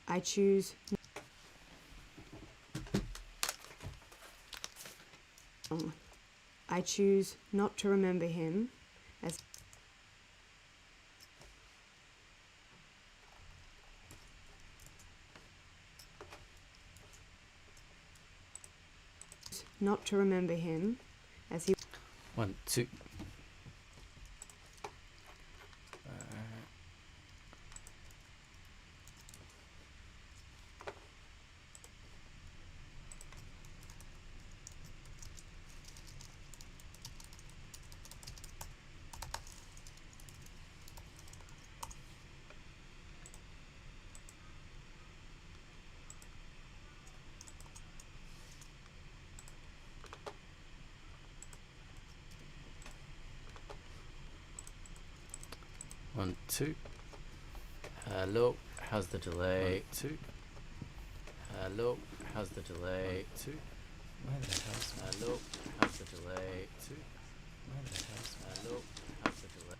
I choose. I choose not to remember him as not to remember him as he 1, 2. One, two. Hello, how's the delay? 2. Hello, how's the delay? 2. Where the hell's hello? How's the delay? 2. Where the hell's hello? How's the delay?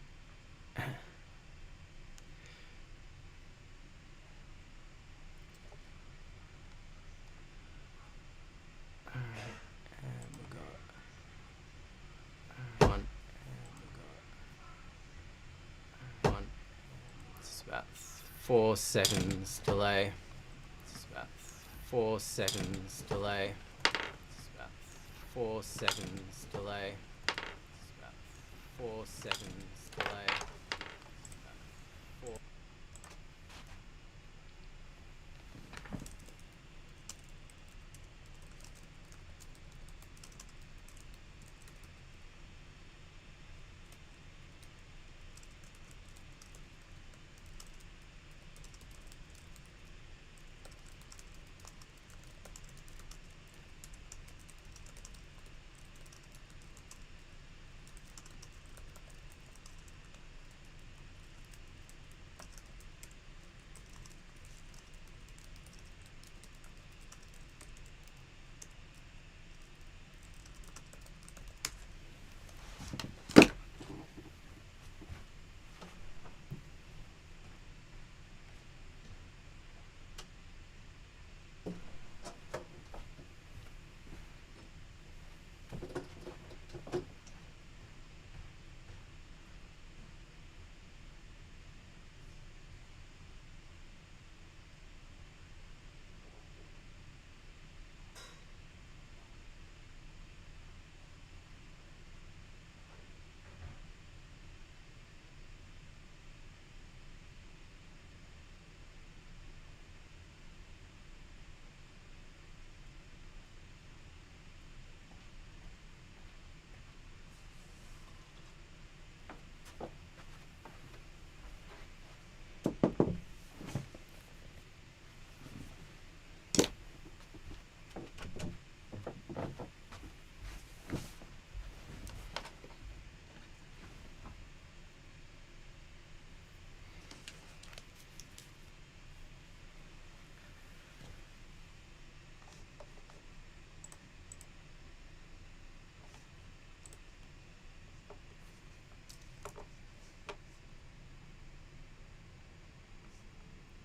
Alright, and we got 1, and we got 1. It's about 4 seconds delay. It's about 4 seconds delay. It's about 4 seconds delay. It's about 4 seconds delay. It's about 4.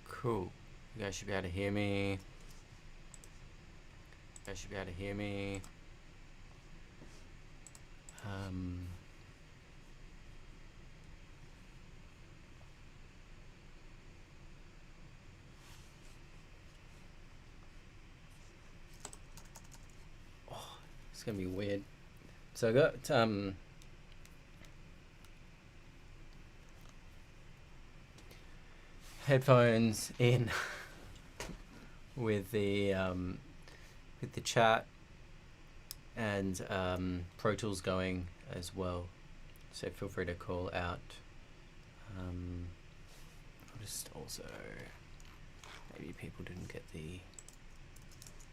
Cool. You guys should be able to hear me. You guys should be able to hear me. Oh, it's gonna be weird. So I got headphones in with the chat and Pro Tools going as well, so feel free to call out. I'll just also, maybe people didn't get the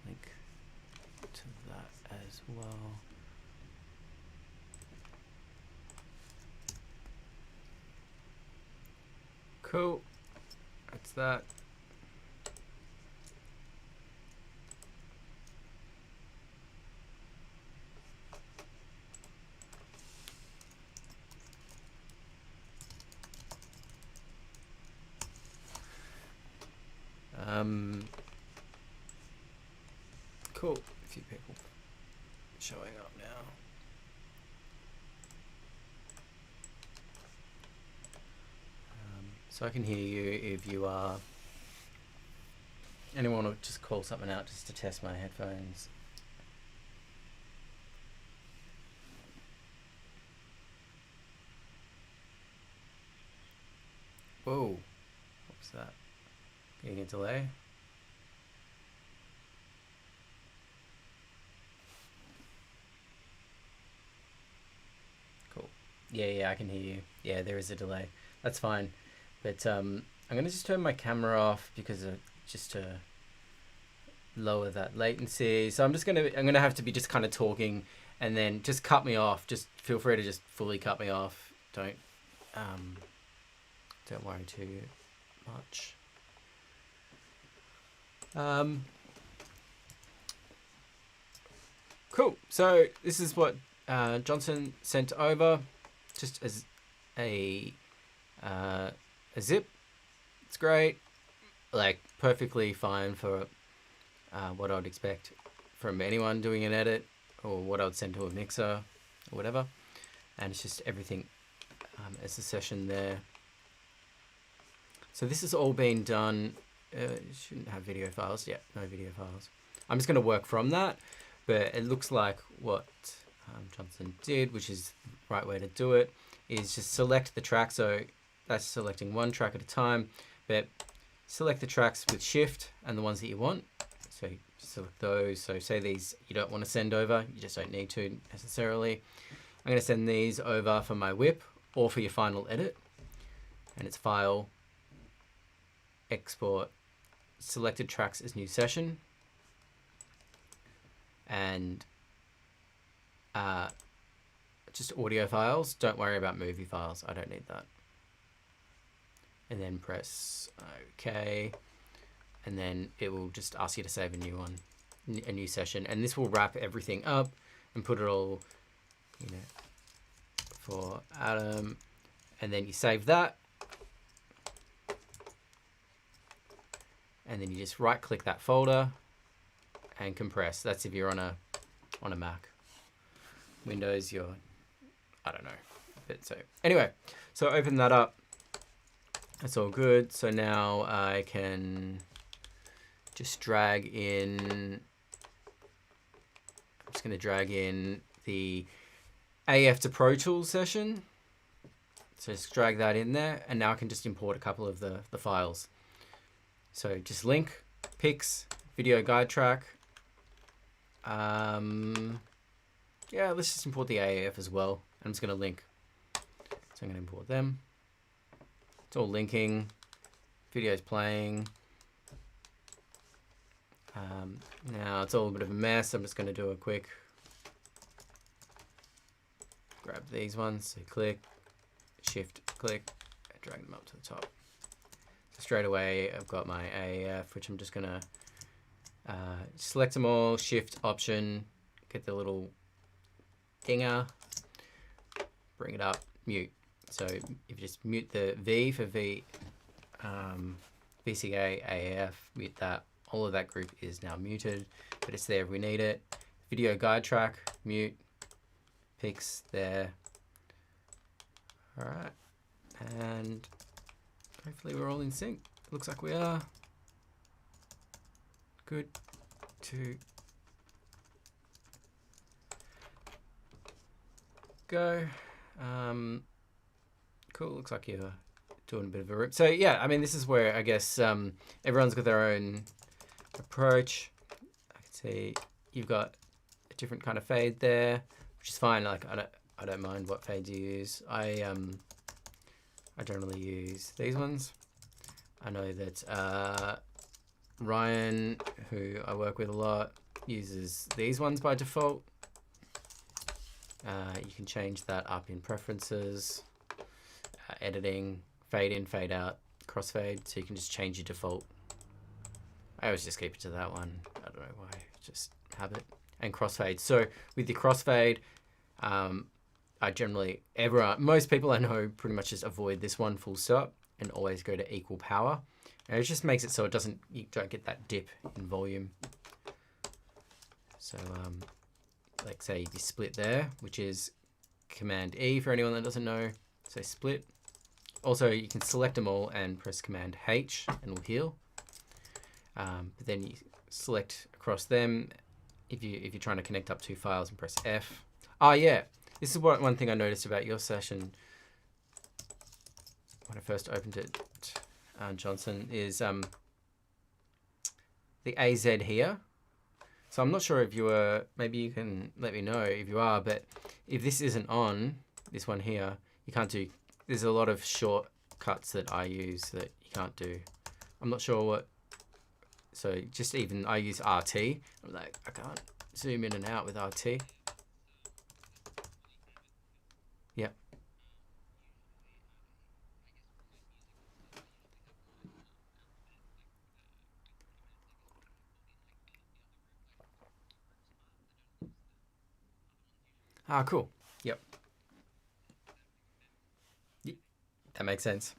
link to that as well. Cool, that's that. Cool. A few people showing up now. So I can hear you if you are. Anyone will just call something out just to test my headphones. Whoa. What was that? Getting a delay? Cool. Yeah, I can hear you. Yeah, there is a delay. That's fine. But I'm going to just turn my camera off because just to lower that latency. So I'm going to have to be just kind of talking, and then just cut me off. Just feel free to just fully cut me off. Don't worry too much. Cool. So this is what Johnson sent over, just as a zip. It's great, like perfectly fine for what I'd expect from anyone doing an edit, or what I would send to a mixer or whatever. And it's just everything as a session there. So this has all been done. It shouldn't have video files. Yeah, no video files. I'm just going to work from that, but it looks like what Johnson did, which is the right way to do it, is just select the track. So that's selecting one track at a time, but select the tracks with shift and the ones that you want. So you select those. So say these you don't want to send over, you just don't need to necessarily. I'm going to send these over for my whip or for your final edit, and it's file, export, selected tracks as new session, and just audio files. Don't worry about movie files. I don't need that. And then press OK, and then it will just ask you to save a new one, a new session, and this will wrap everything up and put it all, for Adam, and then you save that, and then you just right click that folder and compress. That's if you're on a Mac. Windows, I don't know. But so anyway, so open that up. That's all good. So now I can just drag in. I'm just going to drag in the AF to Pro Tools session. So just drag that in there, and now I can just import a couple of the files. So just link, pics, video guide track. Yeah, let's just import the AAF as well. I'm just going to link. So I'm going to import them. It's all linking. Video's playing. Now it's all a bit of a mess. I'm just going to do a quick grab these ones. So click, shift, click, and drag them up to the top. So straight away, I've got my AAF, which I'm just going to select them all, shift, option, get the little dinger, bring it up, mute. So if you just mute the V for VCA, AAF, mute that. All of that group is now muted, but it's there if we need it. Video guide track, mute, pics there. All right, and hopefully we're all in sync. Looks like we are. Good to go. Cool, looks like you're doing a bit of a rip. So yeah, I mean, this is where I guess everyone's got their own approach. I can see you've got a different kind of fade there, which is fine. Like I don't mind what fades you use. I generally use these ones. I know that Ryan, who I work with a lot, uses these ones by default. You can change that up in preferences, editing, fade in, fade out, crossfade, so you can just change your default. I always just keep it to that one. I don't know why, just habit. And crossfade. So with the crossfade, I generally, most people I know pretty much just avoid this one full stop. and always go to equal power. And it just makes it so you don't get that dip in volume. So like say you split there, which is Command E for anyone that doesn't know. So split. Also, you can select them all and press Command H and it'll heal. But then you select across them if you're trying to connect up 2 files and press F. Oh yeah, this is one thing I noticed about your session when I first opened it, Johnson, is the AZ here. So I'm not sure if you were, maybe you can let me know if you are, but if this isn't on, this one here, you can't do, there's a lot of shortcuts that I use that you can't do. I'm not sure what, so just even, I use RT. I'm like, I can't zoom in and out with RT. Yep. Ah, cool. Yep. That makes sense.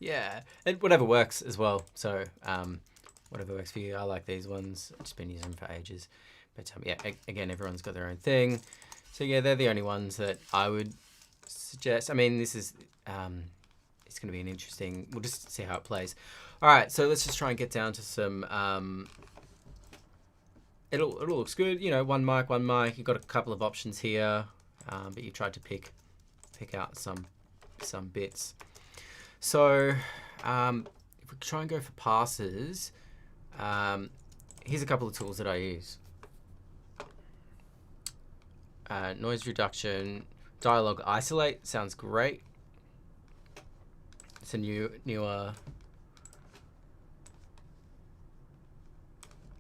Yeah, and whatever works as well. So whatever works for you. I like these ones. I've just been using them for ages. But yeah, again, everyone's got their own thing. So yeah, they're the only ones that I would suggest. I mean, this is it's going to be an interesting. We'll just see how it plays. All right, so let's just try and get down to some. It all looks good. You know, one mic. You've got a couple of options here, but you tried to pick out some bits. So if we try and go for passes, here's a couple of tools that I use. Noise reduction, dialogue isolate sounds great. It's a newer.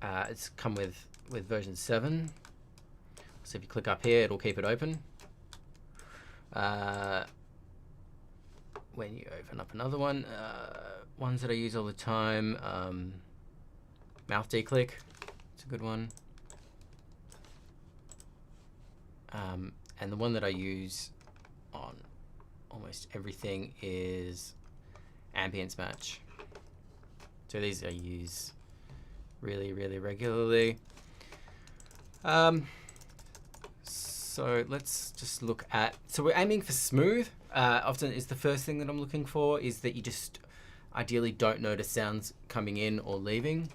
It's come with version 7. So if you click up here, it'll keep it open. When you open up another one, ones that I use all the time, mouth declick, it's a good one. And the one that I use on almost everything is ambience match. So these I use really, really regularly. So let's just look at, so we're aiming for smooth. Often is the first thing that I'm looking for, is that you just ideally don't notice sounds coming in or leaving.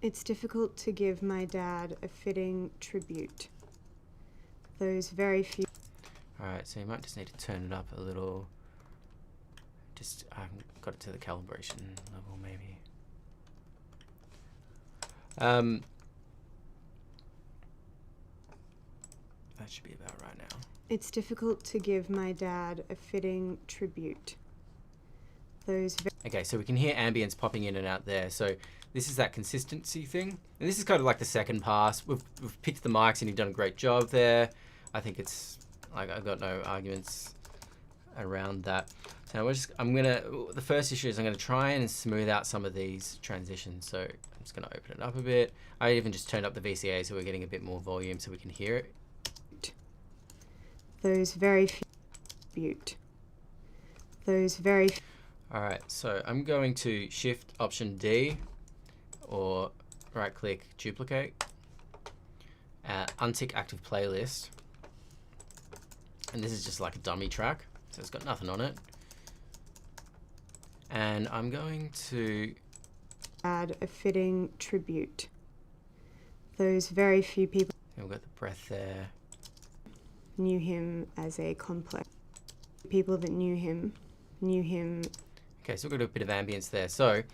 It's difficult to give my dad a fitting tribute. Those very few. Alright, so you might just need to turn it up a little. Just, I haven't got it to the calibration level, maybe. That should be about right now. It's difficult to give my dad a fitting tribute. Okay, so we can hear ambience popping in and out there. So this is that consistency thing. And this is kind of like the second pass. We've picked the mics and you've done a great job there. I think it's, like, I've got no arguments around that. So the first issue is I'm gonna try and smooth out some of these transitions. So I'm just gonna open it up a bit. I even just turned up the VCA so we're getting a bit more volume so we can hear it. Those very few tribute. Those very. All right, so I'm going to Shift Option D, or right click duplicate, untick active playlist, and this is just like a dummy track, so it's got nothing on it. And I'm going to add a fitting tribute. Those very few people. And we've got the breath there. Knew him as a complex. People that knew him. Okay, so we've got a bit of ambience there. So,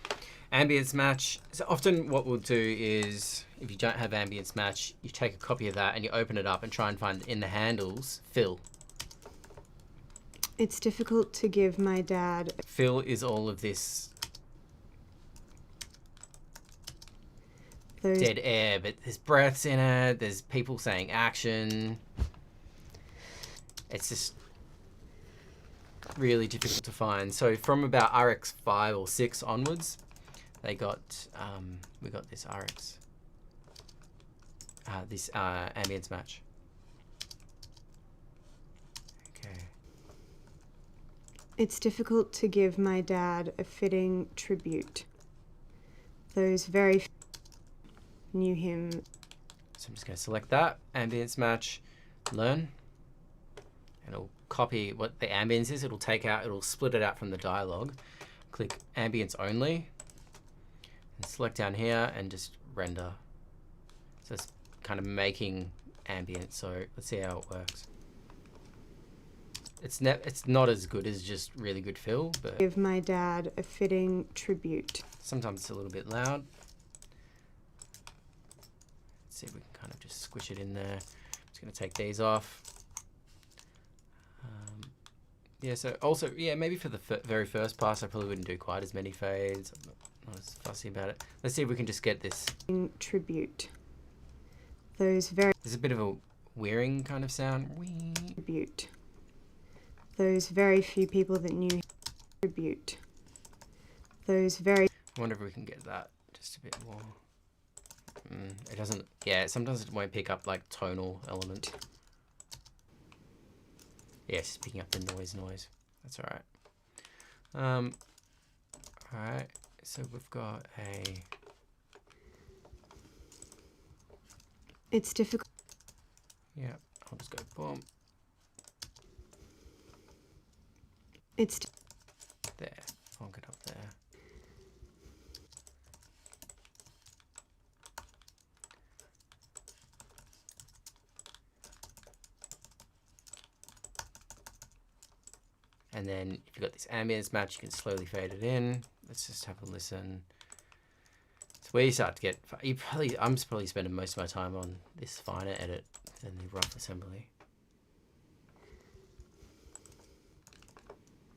ambience match. So often what we'll do is, if you don't have ambience match, you take a copy of that and you open it up and try and find in the handles, fill. It's difficult to give my dad. Fill is all of this dead air, but there's breaths in it, there's people saying action. It's just really difficult to find. So from about RX 5 or 6 onwards, they got we got this RX this ambience match. Okay. It's difficult to give my dad a fitting tribute. Those very few knew him. So I'm just going to select that ambience match, learn, and it'll copy what the ambience is. It'll split it out from the dialogue. Click ambience only, and select down here and just render. So it's kind of making ambience. So let's see how it works. It's not as good as just really good fill, but Give my dad a fitting tribute. sometimes it's a little bit loud. Let's see if we can kind of just squish it in there. Just going to take these off. Yeah, so also, yeah, maybe for the very first pass, I probably wouldn't do quite as many fades. I'm not as fussy about it. Let's see if we can just get this. Tribute. Those very There's a bit of a whirring kind of sound. tribute. Those very few people that knew him. Tribute. Those very I wonder if we can get that just a bit more. It doesn't, yeah, sometimes it won't pick up like tonal element. Yeah, it's just picking up the noise. That's all right. All right, so we've got a... It's difficult. Yeah, I'll just go boom. It's There, funk it up there. And then if you've got this ambience match, you can slowly fade it in. Let's just have a listen. It's where you start to get... I'm probably spending most of my time on this finer edit than the rough assembly.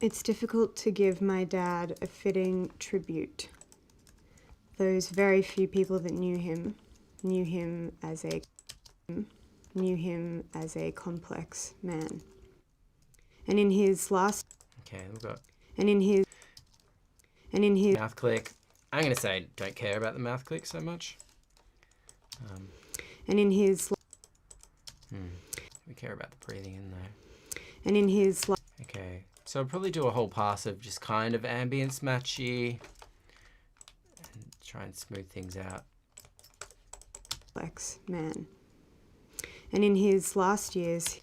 It's difficult to give my dad a fitting tribute. Those very few people that knew him as a complex man. And in his last Okay, we've got and in his mouth click. I'm going to say don't care about the mouth click so much. and in his We care about the breathing in there. and in his Okay, so I'll probably do a whole pass of just kind of ambience matchy and try and smooth things out. complex man. And in his last years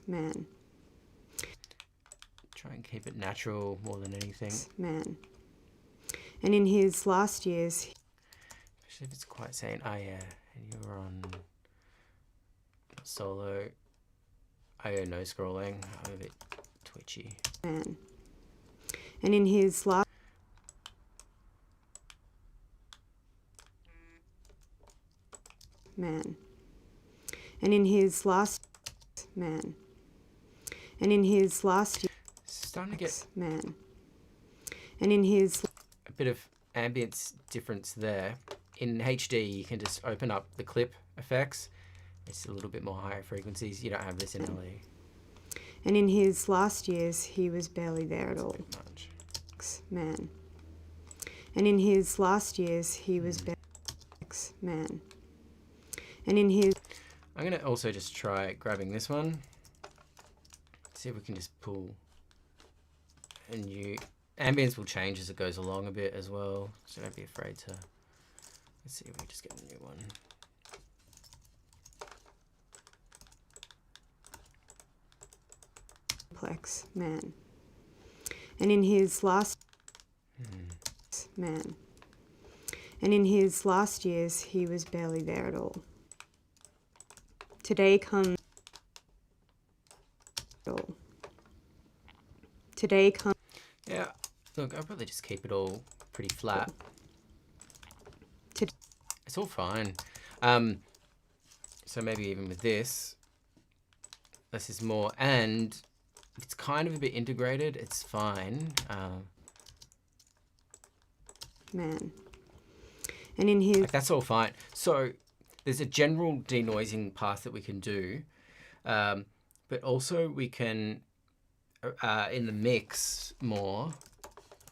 man. Try and keep it natural more than anything. Man. And in his last years, Especially if it's quite saying, oh yeah, and you're on solo. Oh yeah, no scrolling. I'm a bit twitchy. man. And in his last man. And in his last man. And in his last Starting to get man. And in his a bit of ambience difference there. In HD, you can just open up the clip effects. It's a little bit more higher frequencies. You don't have this in LE. and in his last years, he was barely there at all. Bit much. Man. And in his last years, he was man. And in his I'm going to also just try grabbing this one. See if we can just pull a new... Ambience will change as it goes along a bit as well, so don't be afraid to... Let's see if we just get a new one. complex man. And in his last man. And in his last years, he was barely there at all. Today comes Yeah, look, I'll probably just keep it all pretty flat. It's all fine. So maybe even with this is more, and it's kind of a bit integrated, it's fine. man. And in his Like that's all fine. So there's a general denoising path that we can do, but also we can, in the mix more,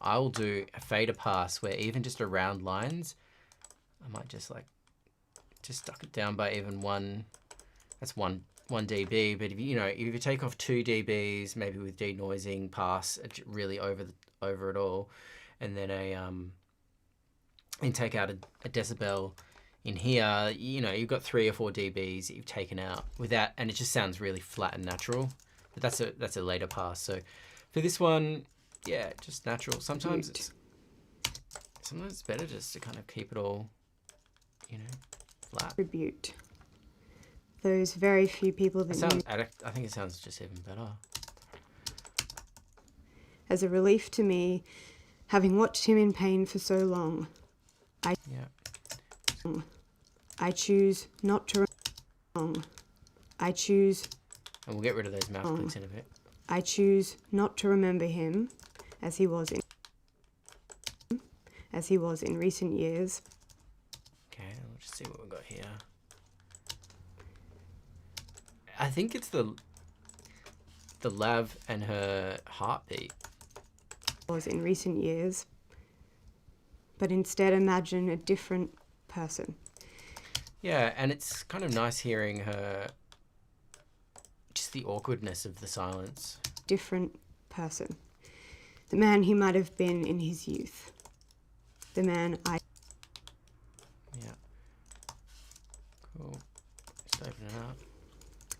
I'll do a fader pass where even just around lines, I might just duck it down by even one. That's one dB. But if you take off 2 dBs, maybe with denoising, pass really over it all, and then and take out a decibel in here, you've got 3 or 4 dBs that you've taken out without, and it just sounds really flat and natural. But that's a later pass. So for this one, yeah, just natural. Sometimes it's better just to kind of keep it all, flat. Tribute. Those very few people that knew. I think it sounds just even better. As a relief to me, having watched him in pain for so long, I choose not to. I choose. And we'll get rid of those mouth clicks in a bit. I choose not to remember him as he was in recent years. Okay, let's just see what we've got here. I think it's the Lav and her heartbeat. Was in recent years, but instead imagine a different person. Yeah, and it's kind of nice hearing her, just the awkwardness of the silence. Different person. The man he might have been in his youth. The man I... Yeah. Cool. Just open it up.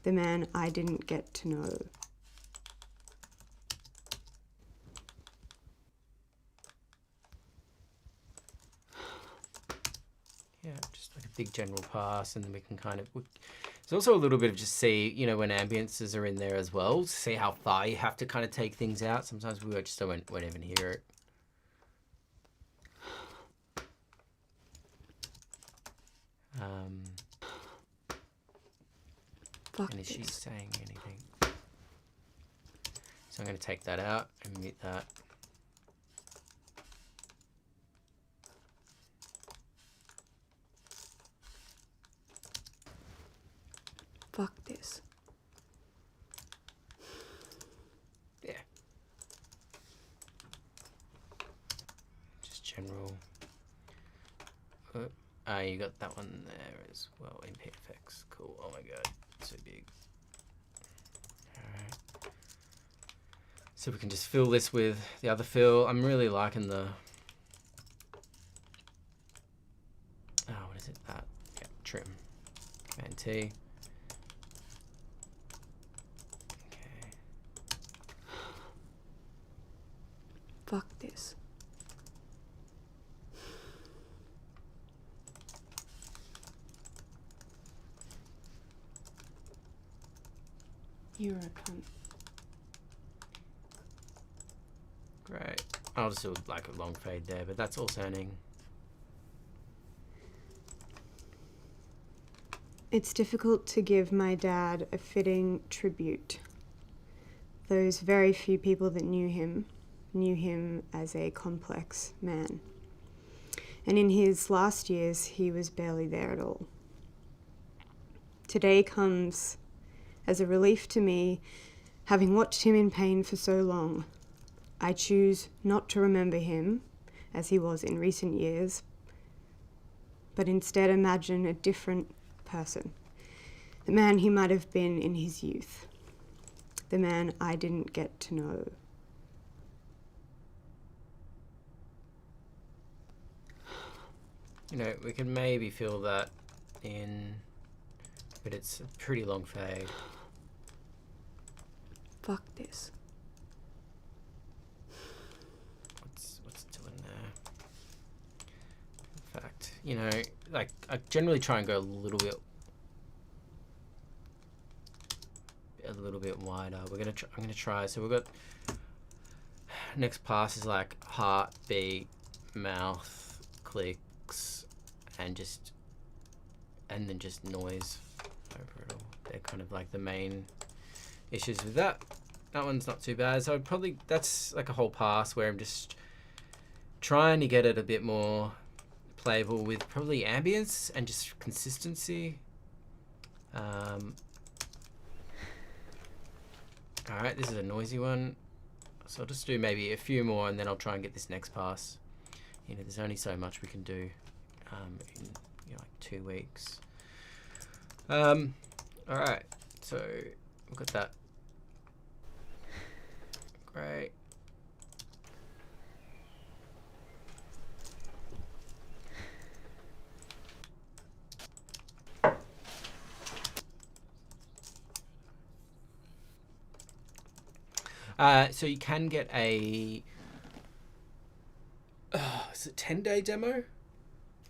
The man I didn't get to know. Yeah, just like a big general pass, and then we can kind of... There's also a little bit of just see, when ambiences are in there as well, see how far you have to kind of take things out. Sometimes we just won't even hear it. And is she saying anything? So I'm going to take that out and mute that. Fuck this. Yeah. Just general. You got that one there as well in PFX. Cool. Oh my god, so big. Alright. So we can just fill this with the other fill. I'm really liking the... what is it? That. Yeah, trim. Command T. Okay. Fuck this. You're a cunt. Great. I'll just do like a long fade there, but that's all sounding. It's difficult to give my dad a fitting tribute. Those very few people that knew him as a complex man. And in his last years, he was barely there at all. Today comes as a relief to me, having watched him in pain for so long. I choose not to remember him as he was in recent years, but instead imagine a different person. The man he might have been in his youth. The man I didn't get to know. We can maybe feel that in, but it's a pretty long fade. Fuck this. What's doing there? In fact, like I generally try and go a little bit wider. I'm gonna try. So we've got next pass is like heartbeat, mouth, clicks, and then just noise over it all. They're kind of like the main issues with that. That one's not too bad. So that's like a whole pass where I'm just trying to get it a bit more playable with probably ambience and just consistency. All right, this is a noisy one. So I'll just do maybe a few more and then I'll try and get this next pass. You know, there's only so much we can do in like 2 weeks. All right, so we've got that. Great. So you can get a is it 10-day demo?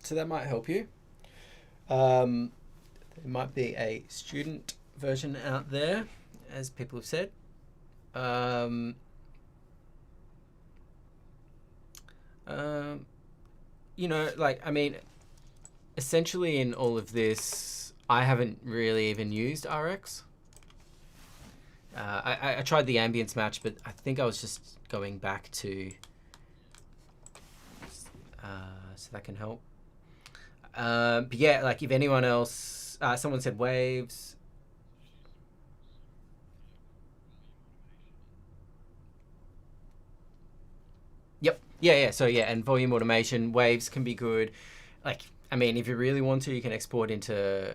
So that might help you. There might be a student version out there, as people have said. You know, like, I mean, essentially in all of this, I haven't really even used RX. I tried the ambience match, but I think I was just going back to, so that can help. But yeah, like if anyone else, someone said waves. Yep. Yeah. So yeah, and volume automation, waves can be good. Like, I mean, if you really want to, you can export into.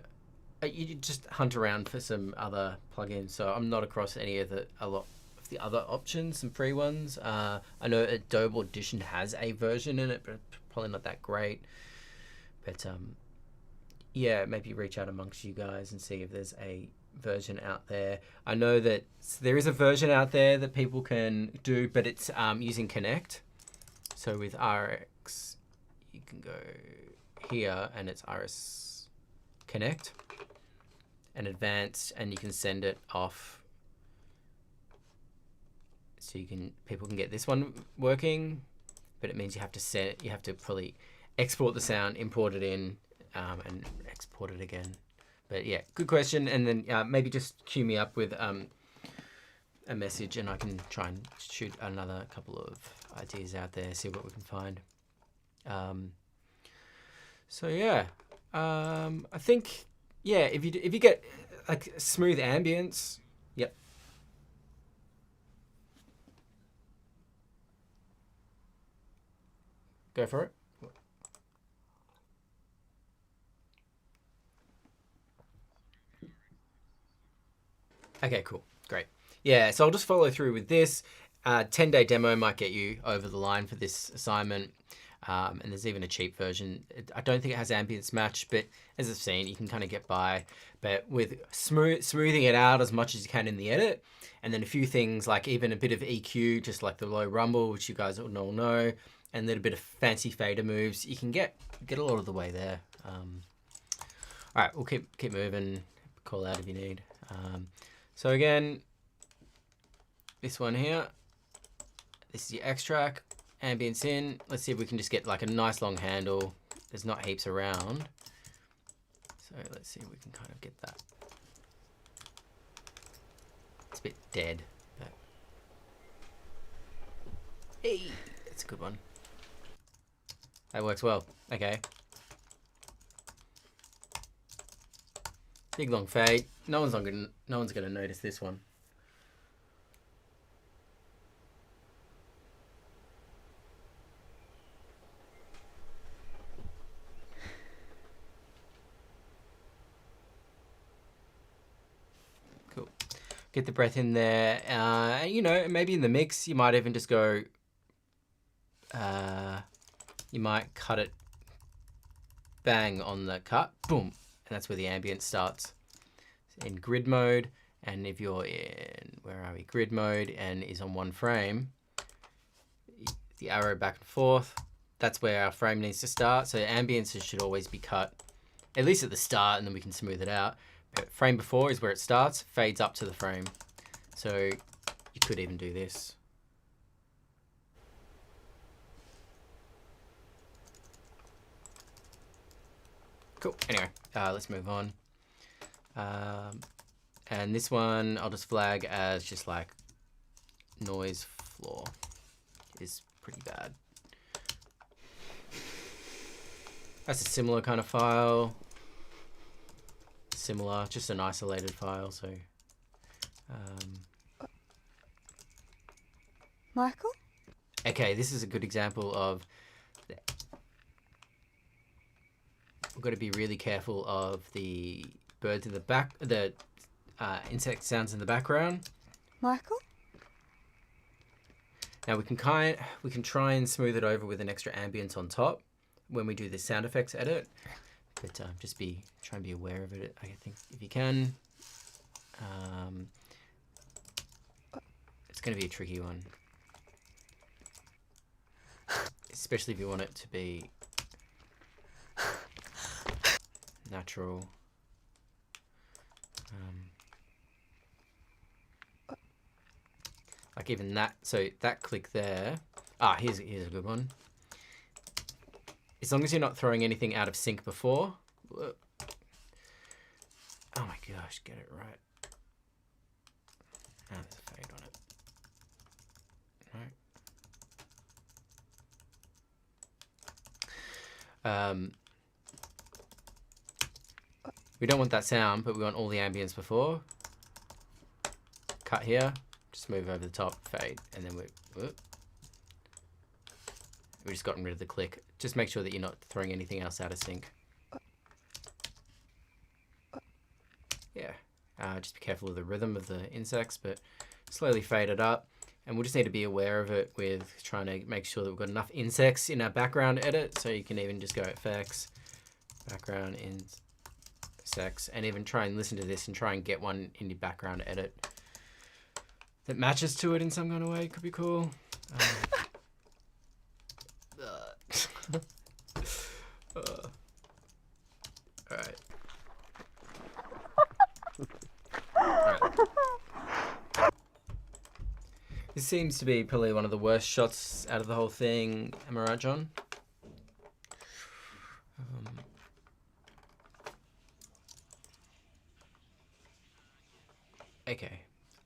You just hunt around for some other plugins. So I'm not across a lot of the other options, some free ones. I know Adobe Audition has a version in it, but probably not that great. But yeah, maybe reach out amongst you guys and see if there's a version out there. I know that there is a version out there that people can do, but it's using Connect. So with RX, you can go here and it's RS Connect and Advanced, and you can send it off. So people can get this one working, but it means you have to probably export the sound, import it in, and export it again. But yeah, good question. And then maybe just queue me up with a message and I can try and shoot another couple of ideas out there, see what we can find. So yeah, I think, yeah, if you get like smooth ambience, yep. Go for it. Okay, cool. Great. Yeah, so I'll just follow through with this. 10-day demo might get you over the line for this assignment. And there's even a cheap version. I don't think it has ambience match, but as I've seen, you can kind of get by. But with smoothing it out as much as you can in the edit, and then a few things like even a bit of EQ, just like the low rumble, which you guys all know, and then a bit of fancy fader moves, you can get a lot of the way there. All right, we'll keep moving. Call out if you need. So again, this one here, this is your X track. Ambience in. Let's see if we can just get like a nice long handle. There's not heaps around. So let's see if we can kind of get that. It's a bit dead, but hey, it's a good one. That works well. Okay. Big long fade. No one's gonna notice this one. Get the breath in there. You know, maybe in the mix, you might even just go, you might cut it bang on the cut, boom. And that's where the ambience starts. In grid mode, and if you're in, where are we? Grid mode and is on one frame, the arrow back and forth, that's where our frame needs to start. So ambience should always be cut, at least at the start, and then we can smooth it out. Frame before is where it starts, fades up to the frame. So you could even do this. Cool. Anyway, let's move on. And this one I'll just flag as just like noise floor. Is pretty bad. That's a similar kind of file. Similar, just an isolated file. So Michael? Okay, this is a good example of... We've got to be really careful of the birds in the back, the insect sounds in the background. Michael? Now we can try and smooth it over with an extra ambience on top when we do the sound effects edit, but just try and be aware of it. I think if you can, it's going to be a tricky one, especially if you want it to be natural. Like even that, so that click there. Here's a good one. As long as you're not throwing anything out of sync before. Oh my gosh, get it right. There's a fade on it. Right. We don't want that sound, but we want all the ambience before. Cut here. Just move over the top, fade, and then we just gotten rid of the click. Just make sure that you're not throwing anything else out of sync. Yeah, just be careful of the rhythm of the insects, but slowly fade it up. And we'll just need to be aware of it with trying to make sure that we've got enough insects in our background edit. So you can even just go effects, background insects, and even try and listen to this and try and get one in your background edit that matches to it in some kind of way. Could be cool. Alright. This seems to be probably one of the worst shots out of the whole thing. Am I right, John?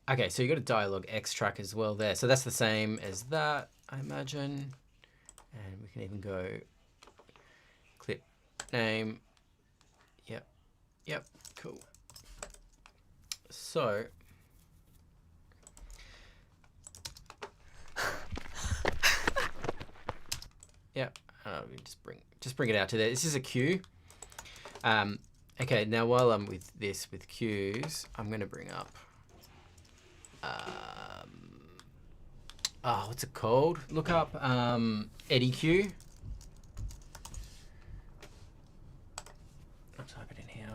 Okay, so you got a dialogue X track as well there. So that's the same as that, I imagine. And we can even go clip name. Yep, cool. So we just bring it out to there. This is a cue. Okay, now while I'm with cues, I'm gonna bring up what's it called? Look up Eddie Q. I'll type it in here.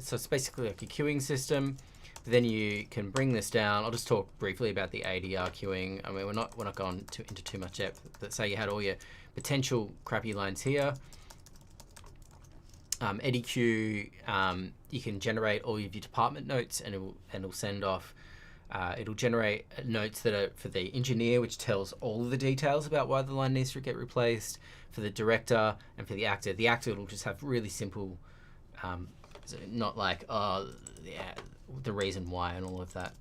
So it's basically like a queuing system. But then you can bring this down. I'll just talk briefly about the ADR queuing. I mean, we're not going into too much depth. But say you had all your potential crappy lines here. Eddie Q, you can generate all of your department notes, and it'll send off. It'll generate notes that are for the engineer, which tells all of the details about why the line needs to get replaced. For the director and for the actor will just have really simple, not like the reason why and all of that.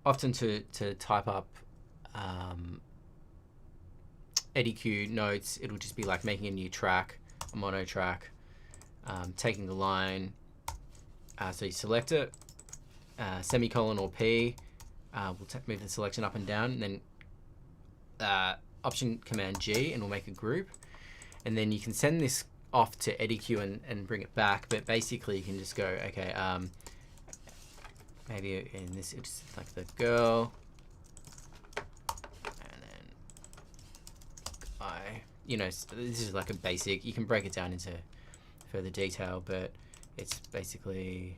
Often to type up Eddie Q notes, it'll just be like making a new track, a mono track, taking the line. So you select it, semicolon or P, we'll move the selection up and down, and then Option Command G, and we'll make a group. And then you can send this off to Eddie Q and bring it back, but basically you can just go, okay, maybe in this, it's like the girl, and then this is like a basic. You can break it down into further detail, but it's basically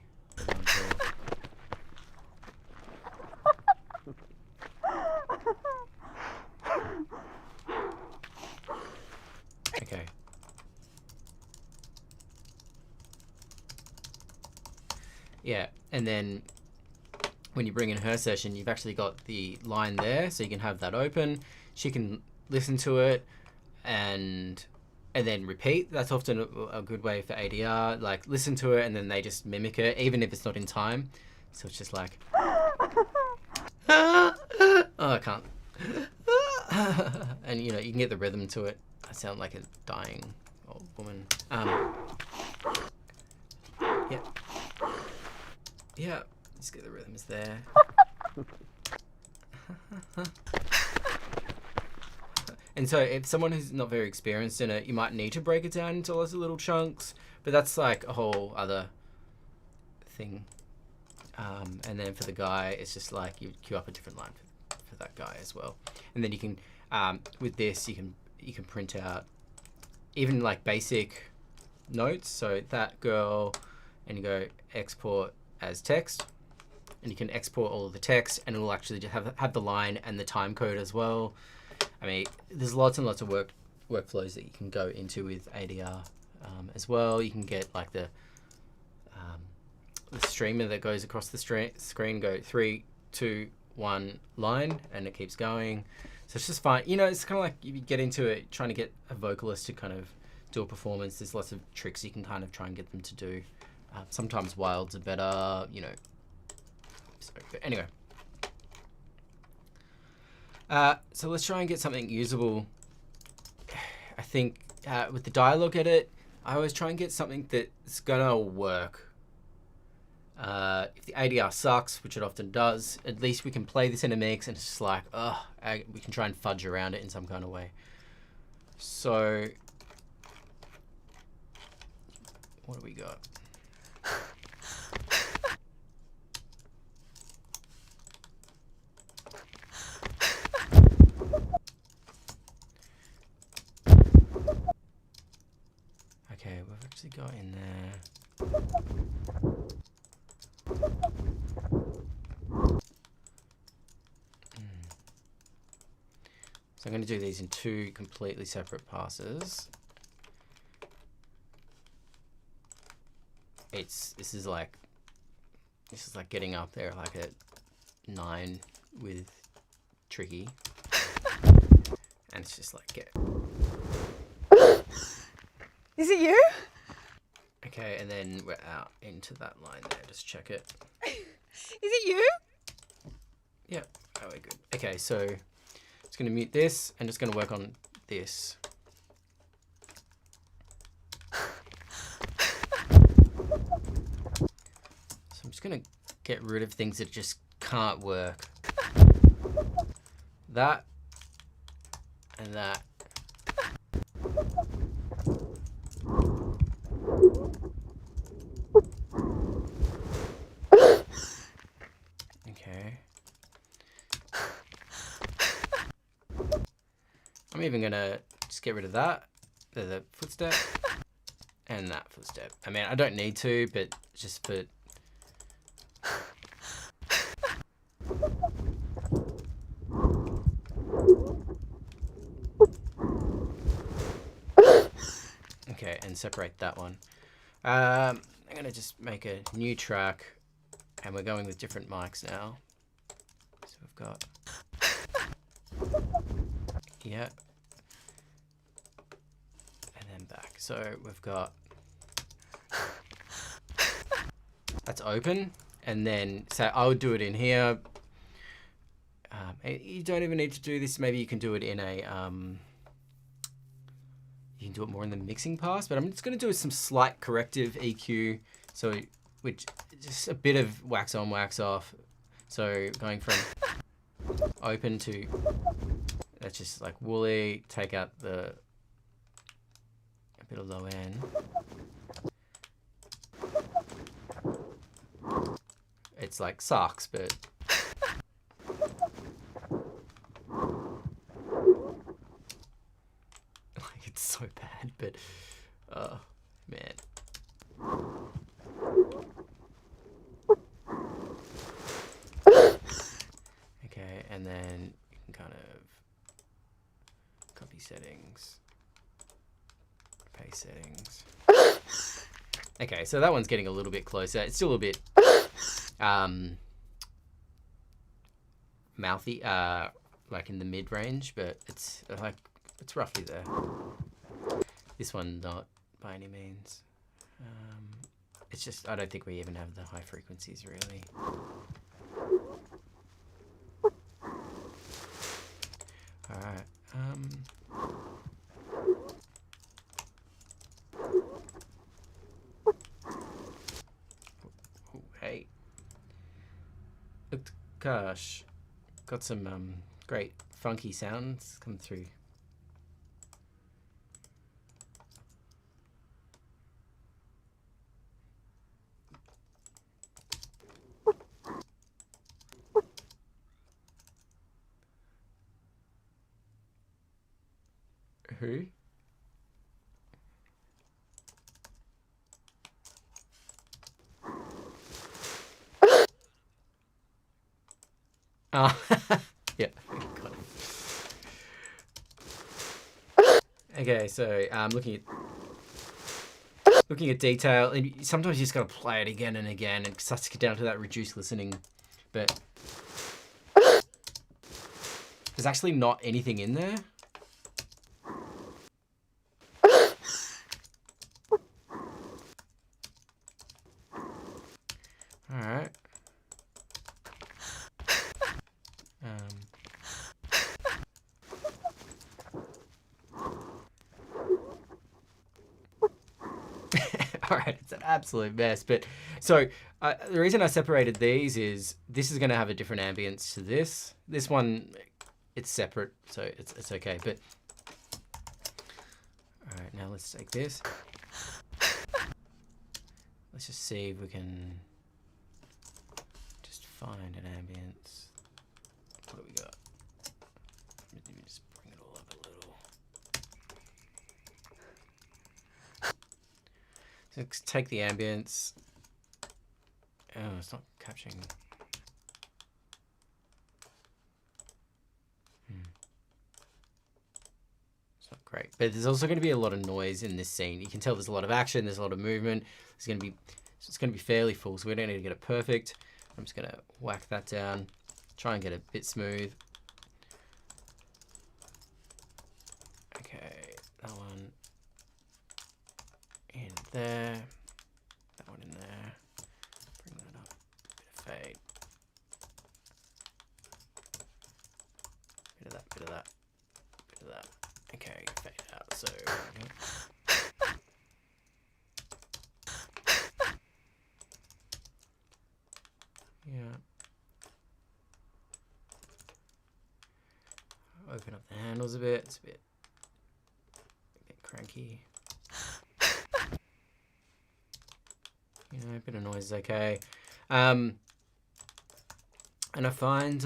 okay. Yeah, and then when you bring in her session, you've actually got the line there, so you can have that open. She can listen to it and then repeat. That's often a good way for ADR. Like, listen to it and then they just mimic it, even if it's not in time. So it's just like, oh, I can't. And you can get the rhythm to it. I sound like a dying old woman. Yeah. Just get the rhythms there. And so if someone who's not very experienced in it, you might need to break it down into lots of little chunks, but that's like a whole other thing. And then for the guy, it's just like you queue up a different line for that guy as well. And then you can, with this, you can print out even like basic notes. So that girl, and you go export as text, and you can export all of the text, and it will actually just have the line and the time code as well. I mean, there's lots and lots of workflows that you can go into with ADR as well. You can get like the streamer that goes across the screen, go 3, 2, 1 line, and it keeps going. So it's just fine. You know, it's kind of like if you get into it, trying to get a vocalist to kind of do a performance. There's lots of tricks you can kind of try and get them to do. Sometimes wilds are better, you know. So, but anyway. So let's try and get something usable. I think with the dialogue edit, I always try and get something that's gonna work. If the ADR sucks, which it often does, at least we can play this in a mix and it's just like, we can try and fudge around it in some kind of way. So, what do we got? Okay, we've actually got in there. So I'm going to do these in 2 completely separate passes. This is like getting up there like at 9 with Tricky, and it's just like get. Is it you? Okay, and then we're out into that line there. Just check it. Is it you? Yeah. Oh, we're good. Okay, so just going to mute this and just going to work on this. So I'm just going to get rid of things that just can't work. That and that. Okay. I'm even gonna just get rid of that, the footstep, and that footstep. I mean, I don't need to, but just for... Okay, and separate that one. I'm gonna just make a new track, and we're going with different mics now. So we've got... Yeah. And then back. So we've got... That's open. And then, so I would do it in here. You don't even need to do this. Maybe you can do it in a... you can do it more in the mixing pass, but I'm just going to do some slight corrective EQ. So, which just a bit of wax on, wax off. So going from open to... That's just like woolly, take out a bit of low end. It's like sucks, but like it's so bad, but man. Okay, and then you can kind of copy settings, paste settings. Okay, so that one's getting a little bit closer. It's still a bit mouthy, like in the mid range, but it's like it's roughly there. This one not by any means. It's just I don't think we even have the high frequencies really. All right. Hey. Gosh, got some great funky sounds come through. Who? Oh, yeah. Got it. Okay, so looking at detail, and sometimes you just gotta play it again and again, and it starts to get down to that reduced listening. But there's actually not anything in there. All right. All right, it's an absolute mess. But so the reason I separated these is this is going to have a different ambience to this. This one, it's separate, so it's okay. But all right, now let's take this. Let's just see if we can just find an ambience. What do we got? Let me just bring it all up a little. So let's take the ambience. Oh, it's not capturing. It's not great. But there's also going to be a lot of noise in this scene. You can tell there's a lot of action, there's a lot of movement. It's going to be fairly full, so we don't need to get it perfect. I'm just going to whack that down, try and get it a bit smooth. Okay, that one in there, that one in there. Bring that up, bit of fade. Bit of that, bit of that, bit of that. Okay, fade out, so... Yeah. Open up the handles a bit. It's a bit cranky. You know, a bit of noise is okay. And I find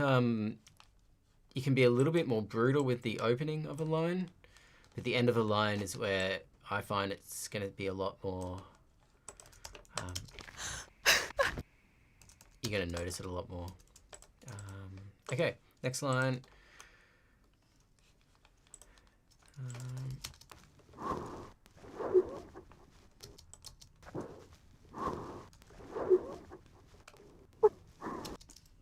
you can be a little bit more brutal with the opening of a line, but the end of a line is where I find it's going to be a lot more... you're going to notice it a lot more. Okay, next line.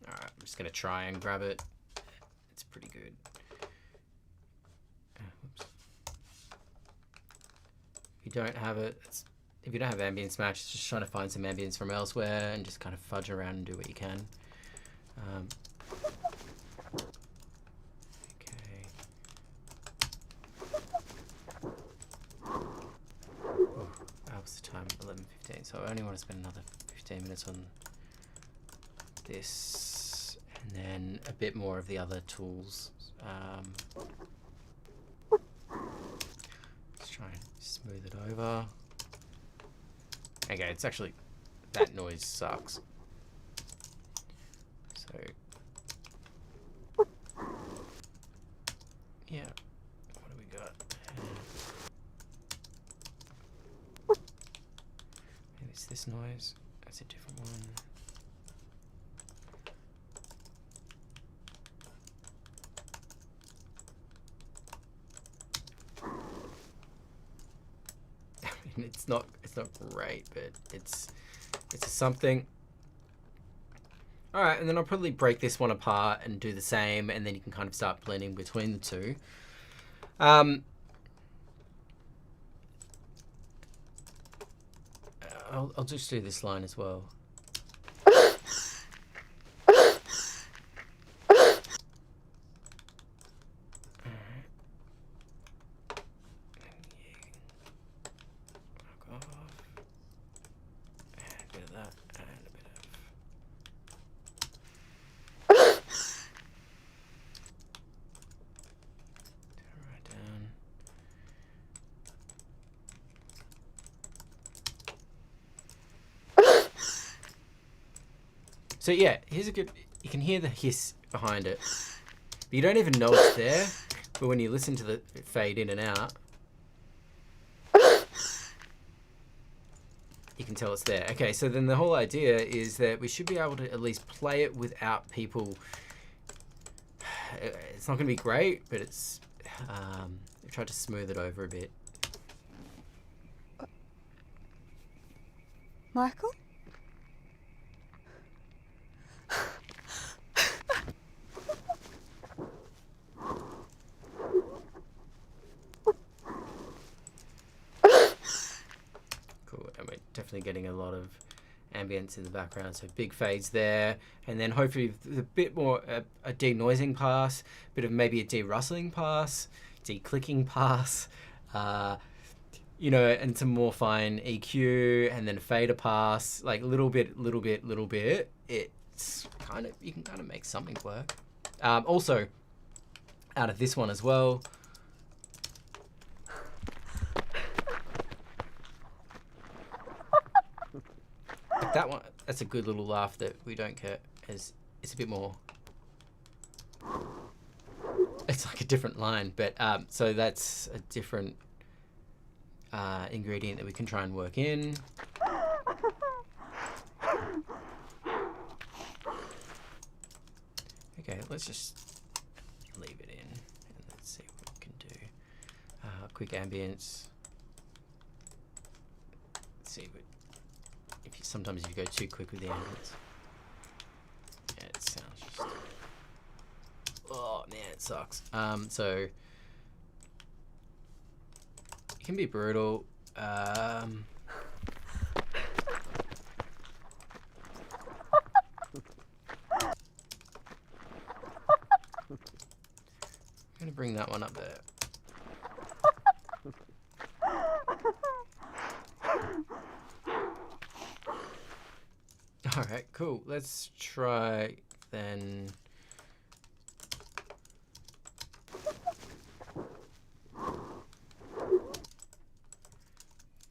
Alright, I'm just going to try and grab it. It's pretty good. Whoops. If you don't have it, if you don't have ambience match, it's just trying to find some ambience from elsewhere and just kind of fudge around and do what you can. Okay. Oh, that was the time, 11:15. So I only want to spend another 15 minutes on this, and then a bit more of the other tools. Let's try and smooth it over. Okay, it's actually, that noise sucks. So, yeah, what do we got? Maybe it's this noise. That's a different one. It's not great, but it's something. All right, and then I'll probably break this one apart and do the same, and then you can kind of start blending between the two. I'll just do this line as well. So yeah, here's a good, you can hear the hiss behind it. But you don't even know it's there. But when you listen to the fade in and out, you can tell it's there. Okay, so then the whole idea is that we should be able to at least play it without people. It's not going to be great, but it's. We've tried to smooth it over a bit. Michael? Cool, and we're definitely getting a lot of ambience in the background, so big fades there, and then hopefully a bit more a denoising pass, bit of maybe a de-rustling pass, de-clicking pass, you know, and some more fine EQ, and then fader pass, like little bit. It's kind of, you can kind of make something work. Also, out of this one as well. That one, that's a good little laugh that we don't get. It's a bit more. It's like a different line, but so that's a different ingredient that we can try and work in. Okay, let's just leave it in and let's see what we can do. Quick ambience. Let's see what. Sometimes you go too quick with the ambience. Yeah, it sounds just. Oh man, it sucks. So it can be brutal. I'm gonna bring that one up there. All right, cool. Let's try then.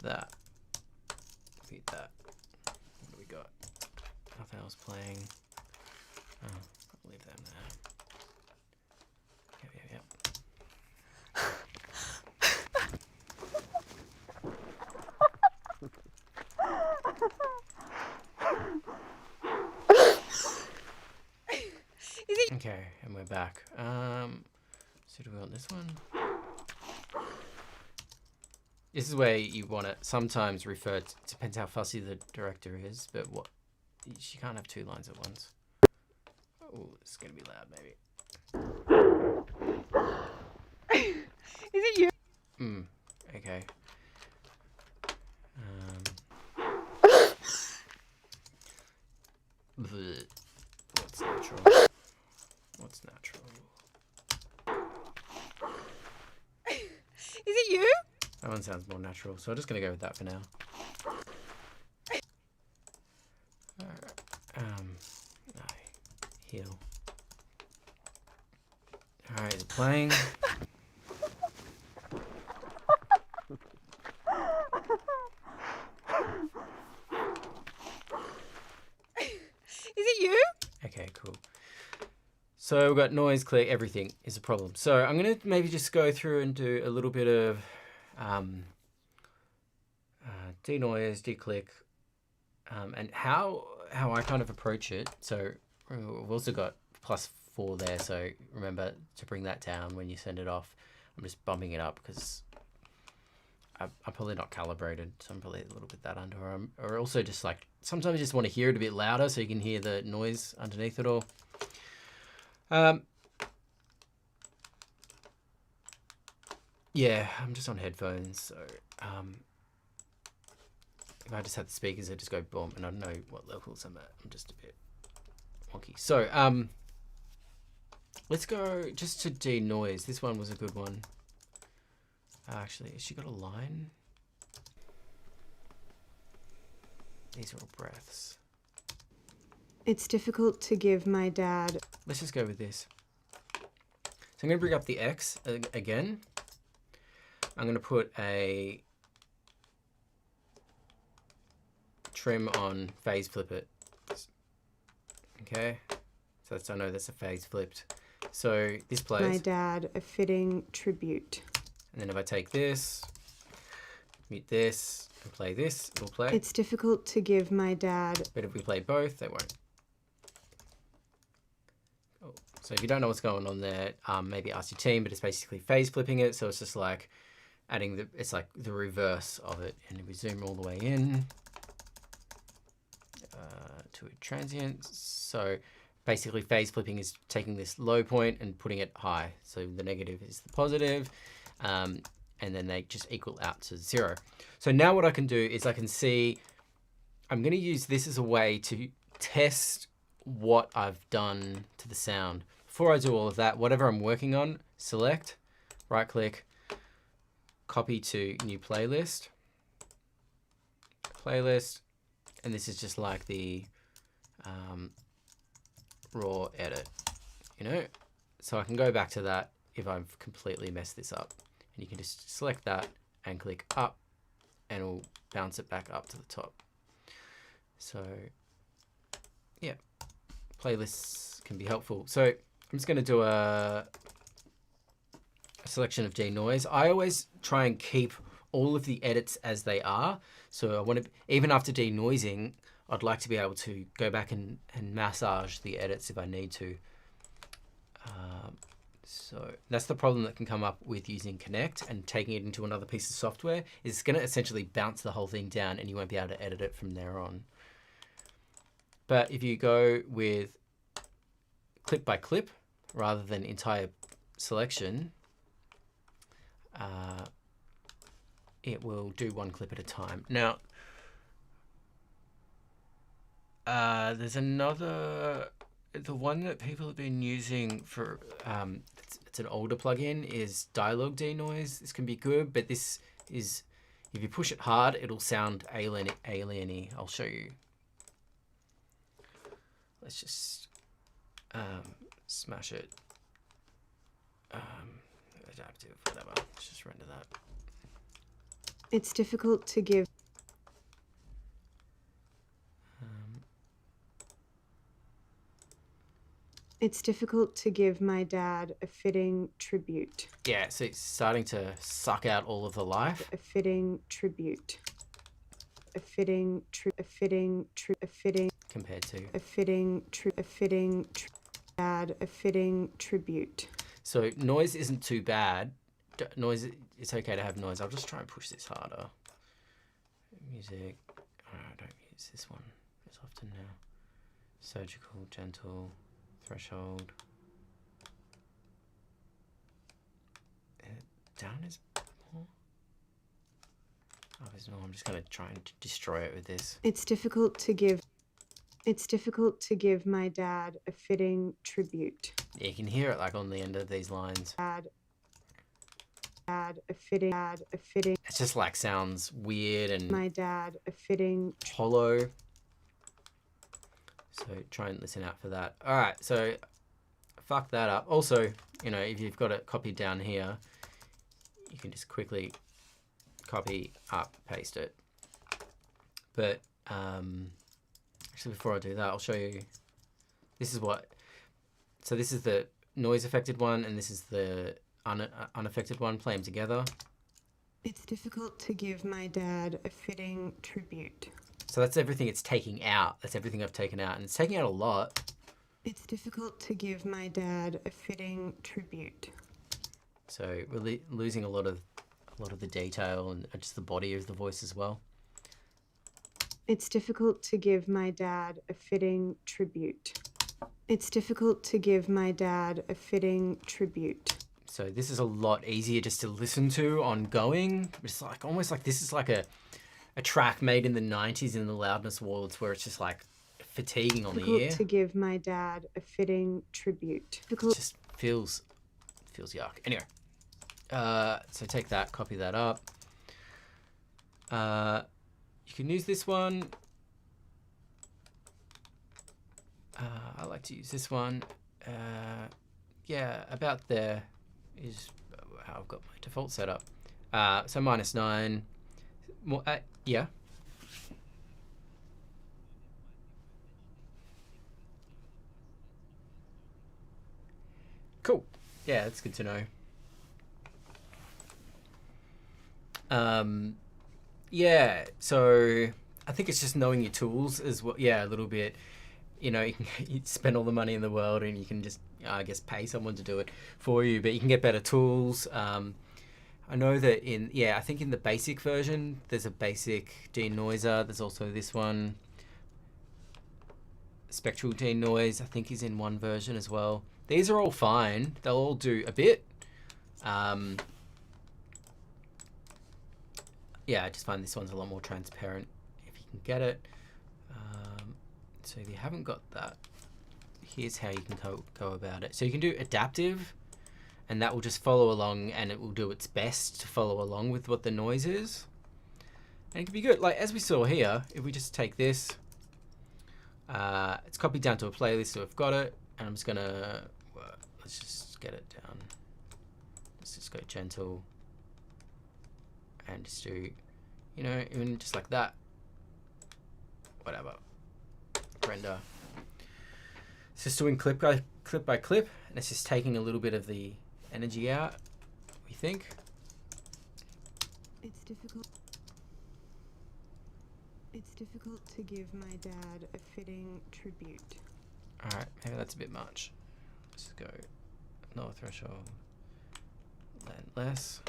That. Beat that. What do we got? Nothing else playing. Oh, I'll leave them there. Yep. Okay, and we're back. So do we want this one? This is where you want to sometimes refer to, depends how fussy the director is, but what, you can't have two lines at once. Oh, it's gonna be loud maybe. Is it you? Okay. What's natural? What's natural? Is it you? That one sounds more natural, so I'm just gonna go with that for now. Alright. No. Heal. Alright, it's playing. Is it you? Okay, cool. So we've got noise, click, everything is a problem. So I'm going to maybe just go through and do a little bit of denoise, declick, and how I kind of approach it. So we've also got +4 there, so remember to bring that down when you send it off. I'm just bumping it up because I'm probably not calibrated, so I'm probably a little bit that under. Or also just like, sometimes you just want to hear it a bit louder so you can hear the noise underneath it all. Yeah, I'm just on headphones, so if I just had the speakers, I'd just go boom, and I don't know what levels I'm at. I'm just a bit wonky. So let's go just to denoise. This one was a good one. Actually, has she got a line? These are all breaths. It's difficult to give my dad. Let's just go with this. So I'm going to bring up the X again. I'm going to put a trim on phase flip it. Okay, so that's, I know that's a phase flipped. So this My plays, dad a fitting tribute. and then if I take this, mute this, and play this, it'll play. It's difficult to give my dad. But if we play both, they won't. Oh, so if you don't know what's going on there, maybe ask your team, but it's basically phase flipping it. So it's just like adding the, it's like the reverse of it. And if we zoom all the way in to a transient, so basically phase flipping is taking this low point and putting it high. So the negative is the positive, and then they just equal out to 0. So now what I can do is I can see, I'm going to use this as a way to test what I've done to the sound. Before I do all of that, whatever I'm working on, select, right click, copy to new playlist, and this is just like the raw edit, you know? So I can go back to that if I've completely messed this up. And you can just select that and click up, and it'll bounce it back up to the top. So yeah, playlists can be helpful. So I'm just going to do a selection of denoise. I always try and keep all of the edits as they are. So I want to, even after denoising, I'd like to be able to go back and massage the edits if I need to. So that's the problem that can come up with using Connect and taking it into another piece of software. Is it's going to essentially bounce the whole thing down, and you won't be able to edit it from there on. But if you go with clip by clip rather than entire selection, it will do one clip at a time. Now, there's another, the one that people have been using for, it's an older plugin, is Dialogue Denoise. This can be good, but this is, if you push it hard, it'll sound alien-y. I'll show you. Let's just smash it. Adaptive, whatever. Let's just render that. It's difficult to give. It's difficult to give my dad a fitting tribute. Yeah, so it's starting to suck out all of the life. A fitting tribute. A fitting Compared to. Dad a fitting tribute. So noise isn't too bad. Noise, it's okay to have noise. I'll just try and push this harder. Music. Oh, I don't use this one as often now. Surgical, gentle, threshold. Down is more. Oh, there's no. I'm just gonna try and destroy it with this. It's difficult to give. It's difficult to give my dad a fitting tribute. Yeah, you can hear it like on the end of these lines. Dad a fitting. It just like sounds weird and My dad a fitting. hollow. So try and listen out for that. All right, so fuck that up. Also, you know, if you've got it copied down here, you can just quickly copy up, paste it. But actually, before I do that, I'll show you. This is what. So this is the noise affected one, and this is the unaffected one. Play them together. It's difficult to give my dad a fitting tribute. So that's everything it's taking out. That's everything I've taken out, and it's taking out a lot. It's difficult to give my dad a fitting tribute. So we're losing a lot of the detail and just the body of the voice as well. It's difficult to give my dad a fitting tribute. It's difficult to give my dad a fitting tribute. So this is a lot easier just to listen to ongoing. It's like almost like this is like a track made in the 90s in the loudness wards where it's just like fatiguing on the ear. Difficult to give my dad a fitting tribute. It just feels yuck. Anyway, so take that, copy that up. You can use this one. I like to use this one. Yeah, about there is how I've got my default setup. So -9. More, yeah. Cool. Yeah, that's good to know. Yeah, so I think it's just knowing your tools as well. Yeah, a little bit. You know, you can you spend all the money in the world and you can just, I guess, pay someone to do it for you, but you can get better tools. I know that I think in the basic version, there's a basic denoiser. There's also this one. Spectral denoise, I think, is in one version as well. These are all fine. They'll all do a bit. Yeah, I just find this one's a lot more transparent if you can get it. So if you haven't got that, here's how you can go about it. So you can do adaptive, and that will just follow along, and it will do its best to follow along with what the noise is. And it can be good. Like, as we saw here, if we just take this, it's copied down to a playlist, so I've got it, and I'm just gonna, let's just get it down. Let's just go gentle, and just do, you know, even just like that. Whatever. Render. It's just doing clip by clip, and it's just taking a little bit of the energy out, we think. It's difficult to give my dad a fitting tribute. Alright, maybe that's a bit much. Let's just go lower threshold, then less.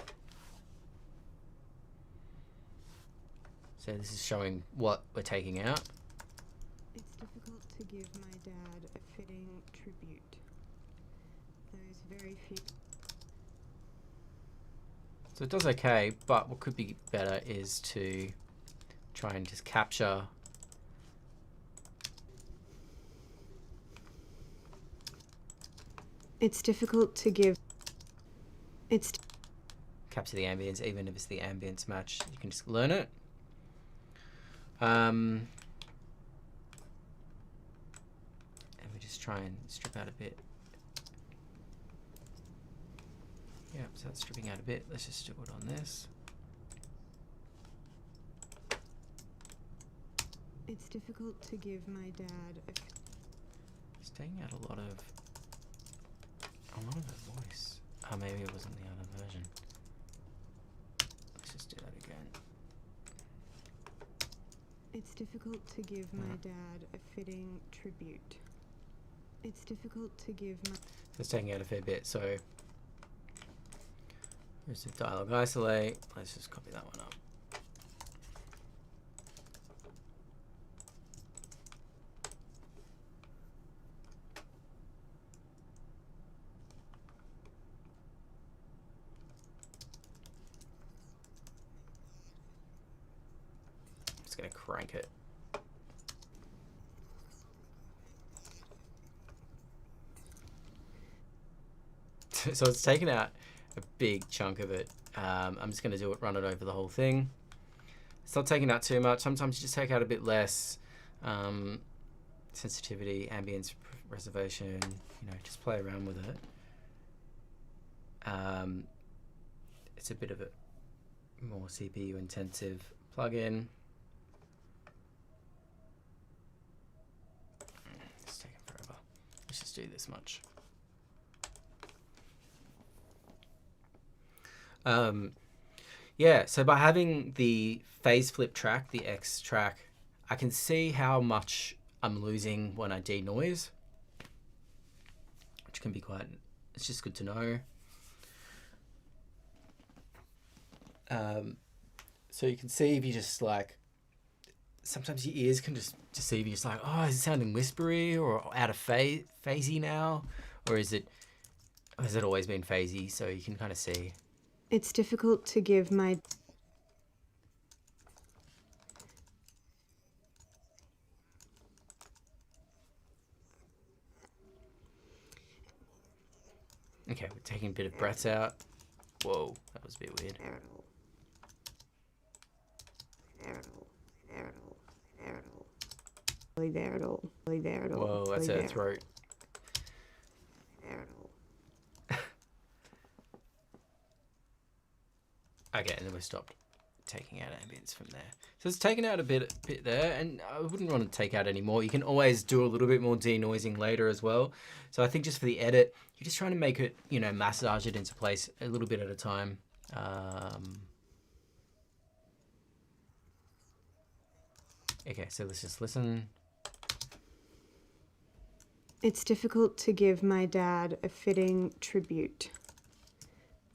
So this is showing what we're taking out. It's difficult to give my dad a fitting tribute. Those very few. So it does okay, but what could be better is to try and just capture It's difficult to give. capture the ambience, even if it's the ambience match. You can just learn it. And we just try and strip out a bit. Yeah, so that's stripping out a bit. Let's just do it on this. It's difficult to give my dad a. It's taking out a lot of the voice. Oh, maybe it wasn't the other version. Let's just do that again. It's difficult to give my dad a fitting tribute. It's difficult to give my. It's taking out a fair bit, so here's the dialogue isolate. Let's just copy that one up. Just gonna crank it. So it's taken out a big chunk of it. I'm just going to run it over the whole thing. It's not taking out too much. Sometimes you just take out a bit less. Sensitivity, ambience, reservation, you know, just play around with it. It's a bit of a more CPU intensive plugin. It's taking forever. Let's just do this much. Yeah, so by having the phase flip track, the X track, I can see how much I'm losing when I denoise, which can be quite, it's just good to know. So you can see if you just like, sometimes your ears can just deceive you. It's like, oh, is it sounding whispery or out of phasey now? Or has it always been phasey? So you can kind of see. It's difficult to give my. Okay, we're taking a bit of breaths out. Whoa, that was a bit weird. Whoa, that's her throat. Okay, and then we stopped. taking out ambience from there. So it's taken out a bit there, and I wouldn't want to take out any more. You can always do a little bit more denoising later as well. So I think just for the edit, you're just trying to make it, you know, massage it into place a little bit at a time. Okay, so let's just listen. It's difficult to give my dad a fitting tribute.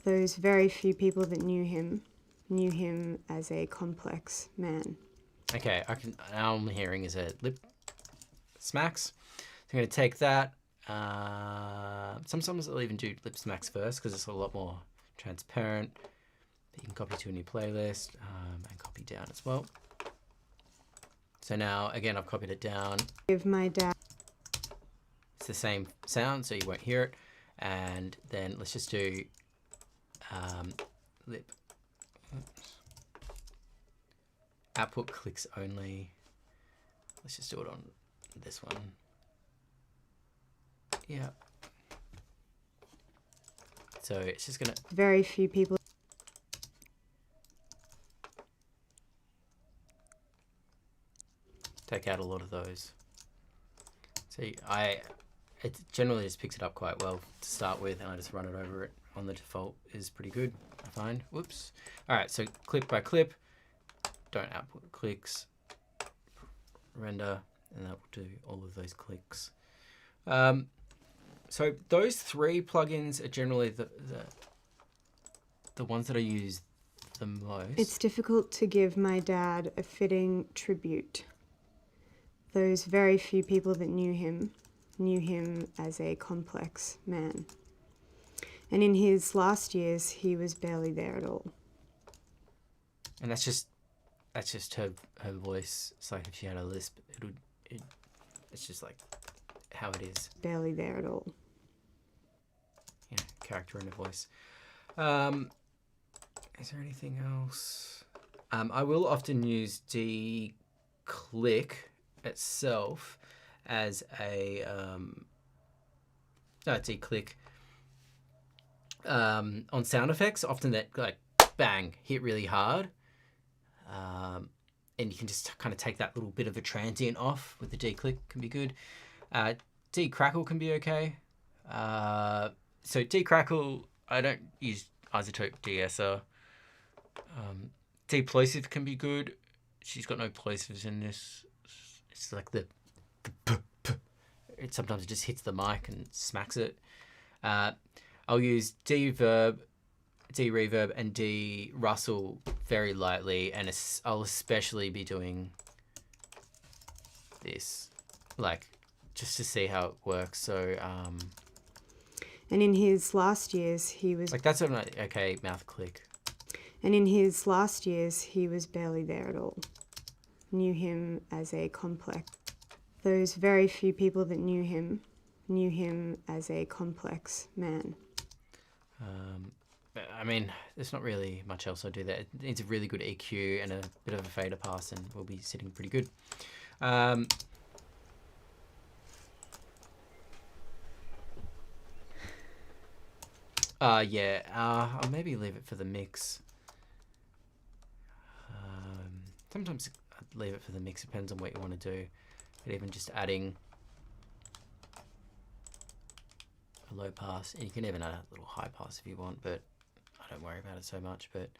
Those very few people that knew him as a complex man. Okay, now I'm hearing is a lip smacks. So I'm going to take that. Sometimes I'll even do lip smacks first because it's a lot more transparent. But you can copy to a new playlist and copy down as well. So now, again, I've copied it down. Give my dad. It's the same sound, so you won't hear it. And then let's just do lip. Oops. Output clicks only. Let's just do it on this one. Yeah. So it's just gonna. Very few people. Take out a lot of those. See, it generally just picks it up quite well to start with, and I just run it over it on the default is pretty good, I find. Whoops. All right, so clip by clip, don't output clicks, render, and that will do all of those clicks. So those three plugins are generally the ones that I use the most. It's difficult to give my dad a fitting tribute. Those very few people that knew him as a complex man. And in his last years, he was barely there at all. And that's just her voice. It's like if she had a lisp, it's just like how it is. Barely there at all. You know, character in her voice. Is there anything else? I will often use D-click itself as a D-click on sound effects. Often that like bang hit really hard, and you can just kind of take that little bit of a transient off with the D-click. Can be good. D-crackle can be okay. So D-crackle, I don't use isotope de-esser. D-plosive can be good. She's got no plosives in this. It's like the it sometimes it just hits the mic and smacks it. I'll use D-verb, D-reverb, and D-rustle very lightly, and I'll especially be doing this, like, just to see how it works. So, And in his last years, he was... like, that's an okay mouth click. And in his last years, he was barely there at all. Knew him as a complex... Those very few people that knew him as a complex man. I mean, there's not really much else I do there. It needs a really good EQ and a bit of a fader pass, and we'll be sitting pretty good. Yeah, I'll maybe leave it for the mix. Sometimes I'd leave it for the mix, depends on what you want to do. But even just adding a low pass, and you can even add a little high pass if you want, but I don't worry about it so much. But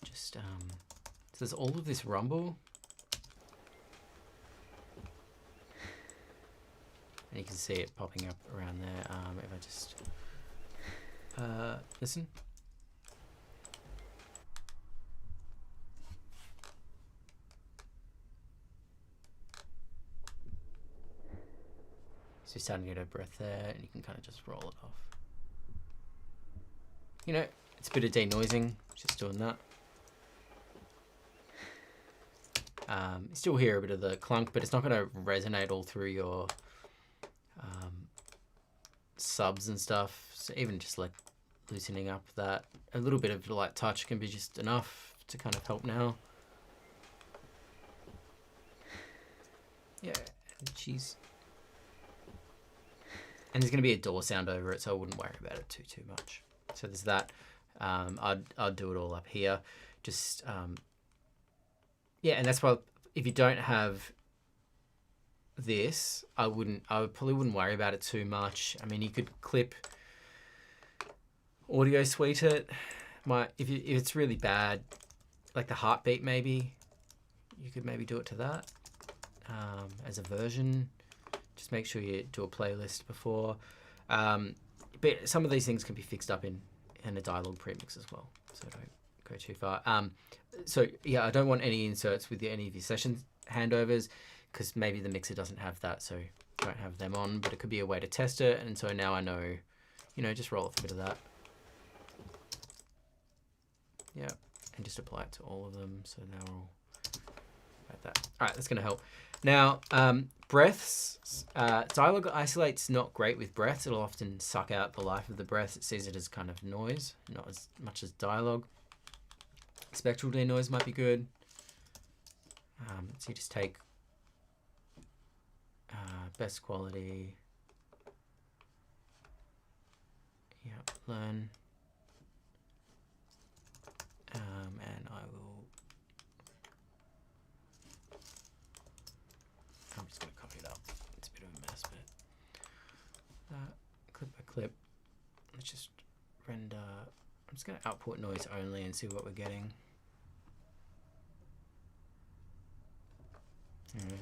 just so there's all of this rumble, and you can see it popping up around there. If I just listen. So you're starting to get a breath there, and you can kind of just roll it off. You know, it's a bit of denoising, just doing that. You still hear a bit of the clunk, but it's not going to resonate all through your subs and stuff. So even just like loosening up that, a little bit of light touch can be just enough to kind of help now. Yeah, and there's going to be a door sound over it, so I wouldn't worry about it too much. So there's that. I'd do it all up here. Just yeah, and that's why if you don't have this, I probably wouldn't worry about it too much. I mean, you could clip audio suite it. If it's really bad, like the heartbeat, maybe you could maybe do it to that as a version. Just make sure you do a playlist before. But some of these things can be fixed up in a dialogue premix as well, so don't go too far. So yeah, I don't want any inserts with any of your session handovers, because maybe the mixer doesn't have that, so don't have them on, but it could be a way to test it. And so now I know, just roll off a bit of that. Yeah, and just apply it to all of them. So now we're all like that. All right, that's going to help. Now, breaths. Dialogue isolate's not great with breaths. It'll often suck out the life of the breath. It sees it as kind of noise, not as much as dialogue. Spectral denoise might be good. So you just take best quality. Yeah, learn. And I will. I'm just going to copy it up. It's a bit of a mess, but clip by clip. Let's just render. I'm just going to output noise only and see what we're getting.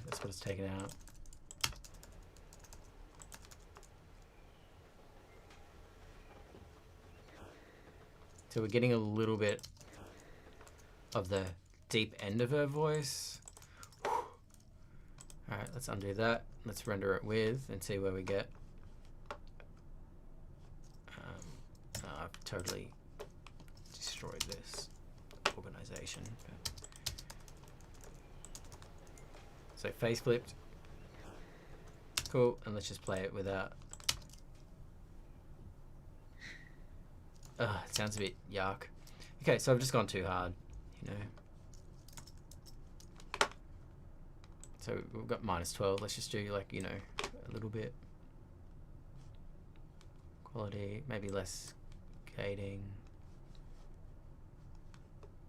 That's what it's taken out. So we're getting a little bit of the deep end of her voice. All right, let's undo that. Let's render it with and see where we get. I've totally destroyed this organization. So face flipped. Cool, and let's just play it without. It sounds a bit yuck. Okay, so I've just gone too hard, So we've got -12. Let's just do like, a little bit. Quality, maybe less gating.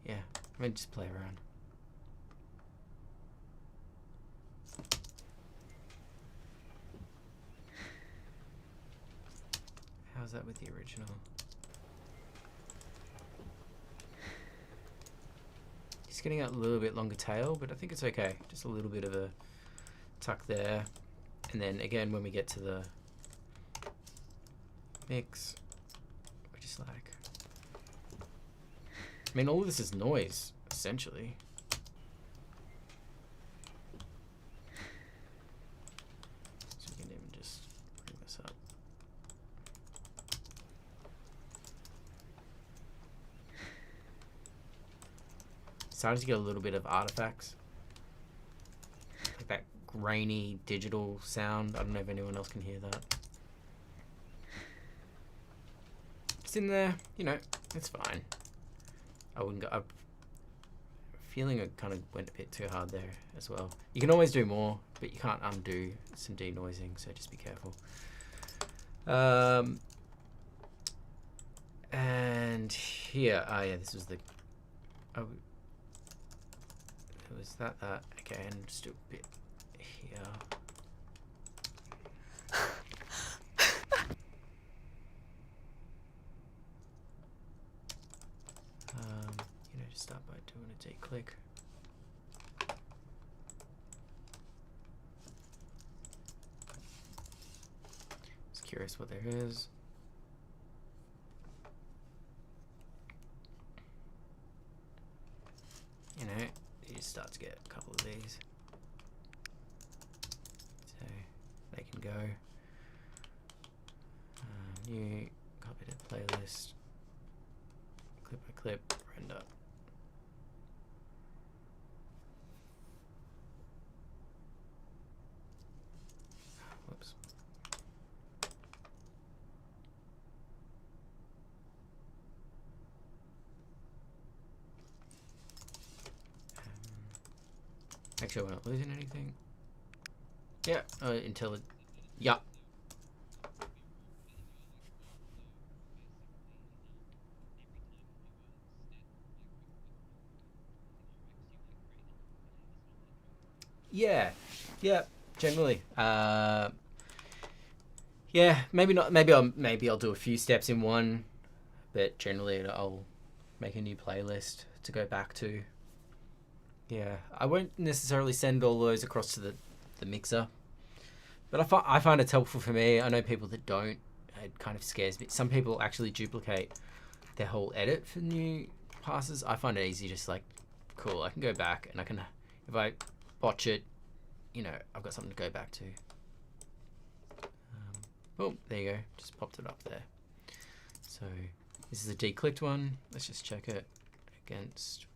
Yeah, I mean, just play around. How's that with the original? It's getting a little bit longer tail, but I think it's okay. Just a little bit of a tuck there. And then again, when we get to the mix, we're just like, I mean, all of this is noise, essentially. So we can even just bring this up. Starting to get a little bit of artifacts, like that grainy digital sound. I don't know if anyone else can hear that. It's in there, it's fine. I wouldn't go. I'm feeling it kind of went a bit too hard there as well. You can always do more, but you can't undo some denoising, so just be careful. And here, yeah, this was the. Was that okay, and just do a bit here. Just start by doing a declick. Just curious what there is. You start to get a couple of these, so they can go. New, copy to playlist, clip by clip, render. Whoops. Make sure we're not losing anything. Yeah, until it. Yeah. Yeah, generally. Yeah, maybe not. Maybe I'll do a few steps in one, but generally I'll make a new playlist to go back to. Yeah, I won't necessarily send all those across to the mixer, but I find it's helpful for me. I know people that don't. It kind of scares me. Some people actually duplicate their whole edit for new passes. I find it easy, just like, cool, I can go back and I can, if I botch it, you know, I've got something to go back to. Oh, there you go, just popped it up there. So this is a declicked one. Let's just check it against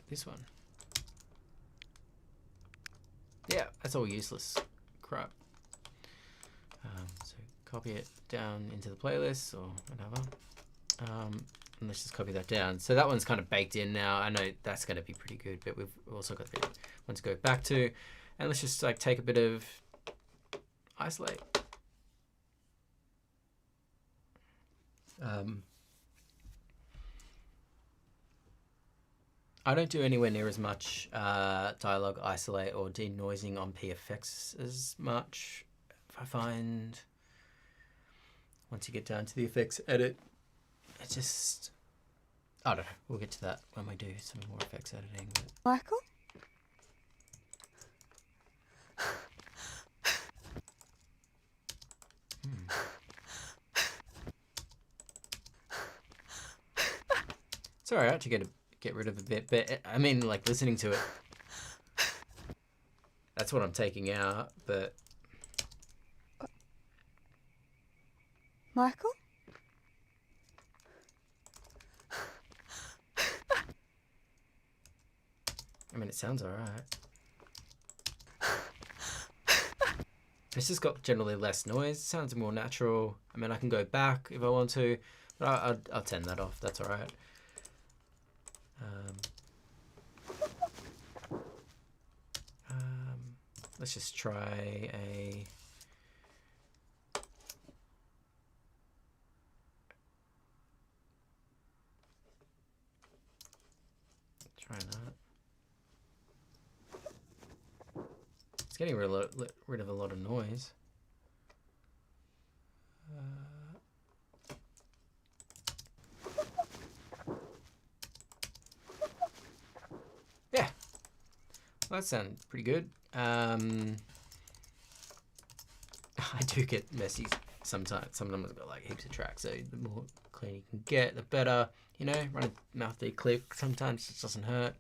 this one. Yeah, that's all useless crap. So copy it down into the playlist or whatever. And let's just copy that down. So that one's kind of baked in now. I know that's going to be pretty good, but we've also got the one to go back to. And let's just like take a bit of isolate. I don't do anywhere near as much dialogue isolate or denoising on PFX as much. I find once you get down to the effects edit, it just, I don't know. We'll get to that when we do some more effects editing. But. Michael? It's alright to get rid of a bit, but I mean, like listening to it, that's what I'm taking out. But Michael? I mean, it sounds alright. It's just got generally less noise. It sounds more natural. I mean, I can go back if I want to, but I'll turn that off. That's alright. Let's just try a. Try that. It's getting rid of a lot of noise. Yeah, well, that sounds pretty good. I do get messy sometimes. Sometimes I've got like heaps of tracks, so the more clean you can get, the better. You know, run a mouth declick. Sometimes it doesn't hurt.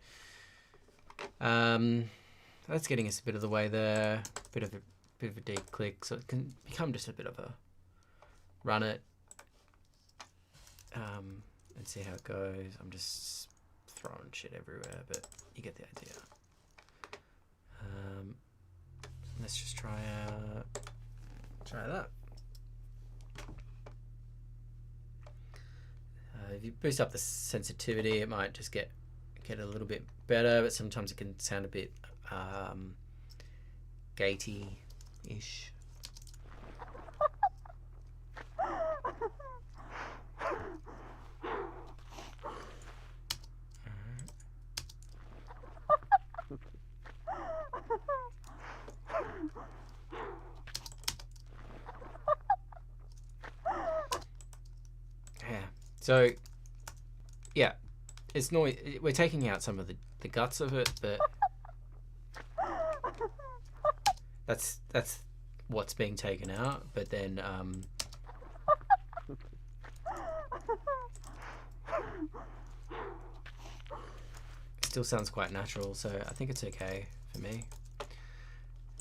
That's getting us a bit of the way there. Bit of a declick, so it can become just a bit of a run it. And see how it goes. I'm just throwing shit everywhere, but you get the idea. Let's just try that. If you boost up the sensitivity, it might just get a little bit better, but sometimes it can sound a bit gatey-ish. So, yeah, it's noise. We're taking out some of the guts of it, but that's what's being taken out. But then, it still sounds quite natural. So I think it's okay for me.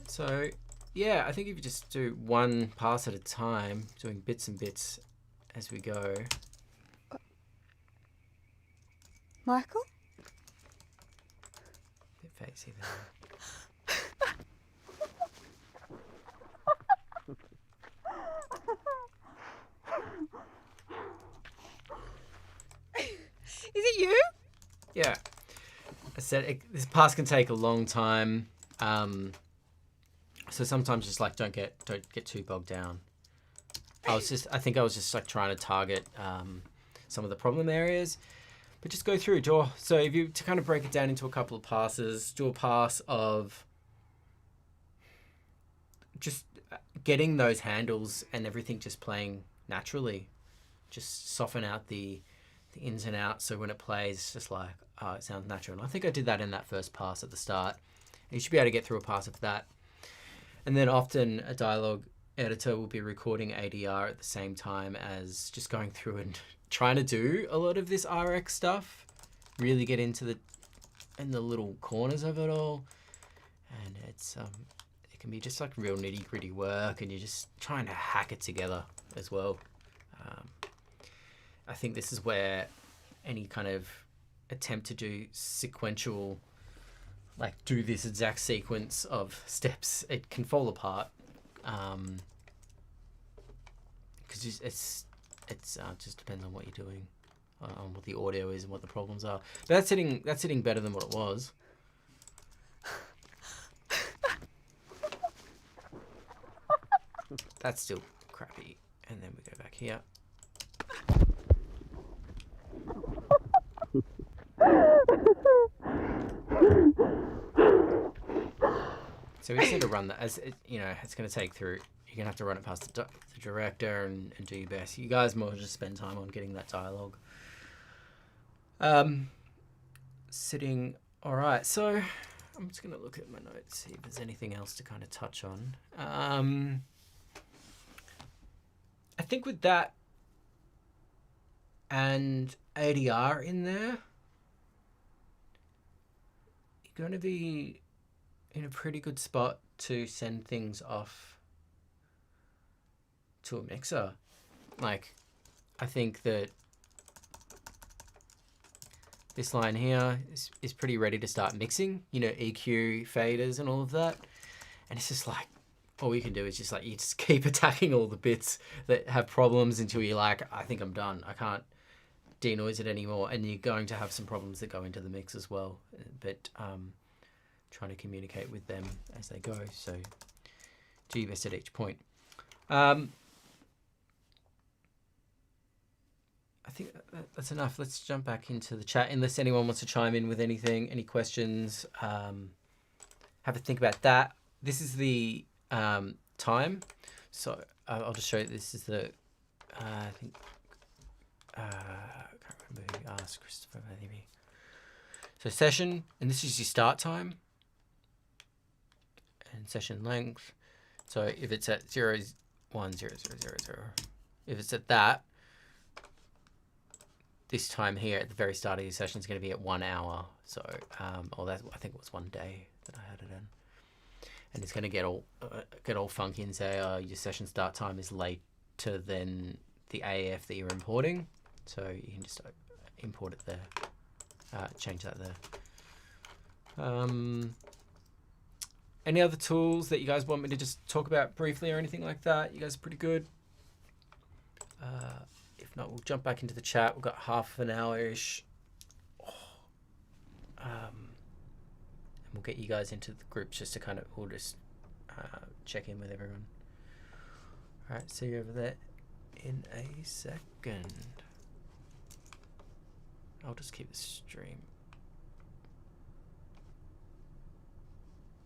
So, yeah, I think if you just do one pass at a time, doing bits and bits as we go. Michael? Bit facey there. Is it you? Yeah. I said this pass can take a long time. So sometimes just like don't get too bogged down. I think I was just like trying to target some of the problem areas. But just go through, so if you to kind of break it down into a couple of passes, do a pass of just getting those handles and everything just playing naturally, just soften out the ins and outs, so when it plays, it's just like, oh, it sounds natural. And I think I did that in that first pass at the start. And you should be able to get through a pass of that. And then often a dialogue editor will be recording ADR at the same time as just going through and trying to do a lot of this RX stuff, really get into the little corners of it all. And it's it can be just like real nitty gritty work, and you're just trying to hack it together as well. I think this is where any kind of attempt to do sequential, like do this exact sequence of steps, it can fall apart. Because it's just depends on what you're doing, on what the audio is and what the problems are. But that's hitting better than what it was. That's still crappy. And then we go back here. So we just need to run that, as it, it's going to take through. You're going to have to run it past the director and do your best. You guys more just spend time on getting that dialogue. Sitting, all right. So I'm just going to look at my notes, see if there's anything else to kind of touch on. I think with that and ADR in there, you're going to be in a pretty good spot to send things off to a mixer. Like, I think that this line here is pretty ready to start mixing, EQ, faders and all of that. And it's just like, all you can do is just like, you just keep attacking all the bits that have problems until you're like, I think I'm done. I can't denoise it anymore. And you're going to have some problems that go into the mix as well. But trying to communicate with them as they go. So do your best at each point. I think that's enough. Let's jump back into the chat. Unless anyone wants to chime in with anything, any questions, have a think about that. This is the time. So I'll just show you. This is the, I think, I can't remember who asked, Christopher maybe. So session, and this is your start time. And session length. So if it's at 0.1000, if it's at that, this time here at the very start of your session is going to be at 1 hour. So, or that, I think it was 1 day that I had it in. And it's going to get all funky and say, your session start time is later than the AF that you're importing. So you can just import it there, change that there. Any other tools that you guys want me to just talk about briefly or anything like that? You guys are pretty good. If not, we'll jump back into the chat. We've got half an hour-ish. And we'll get you guys into the groups just to we'll just check in with everyone. All right, see you over there in a second. I'll just keep the stream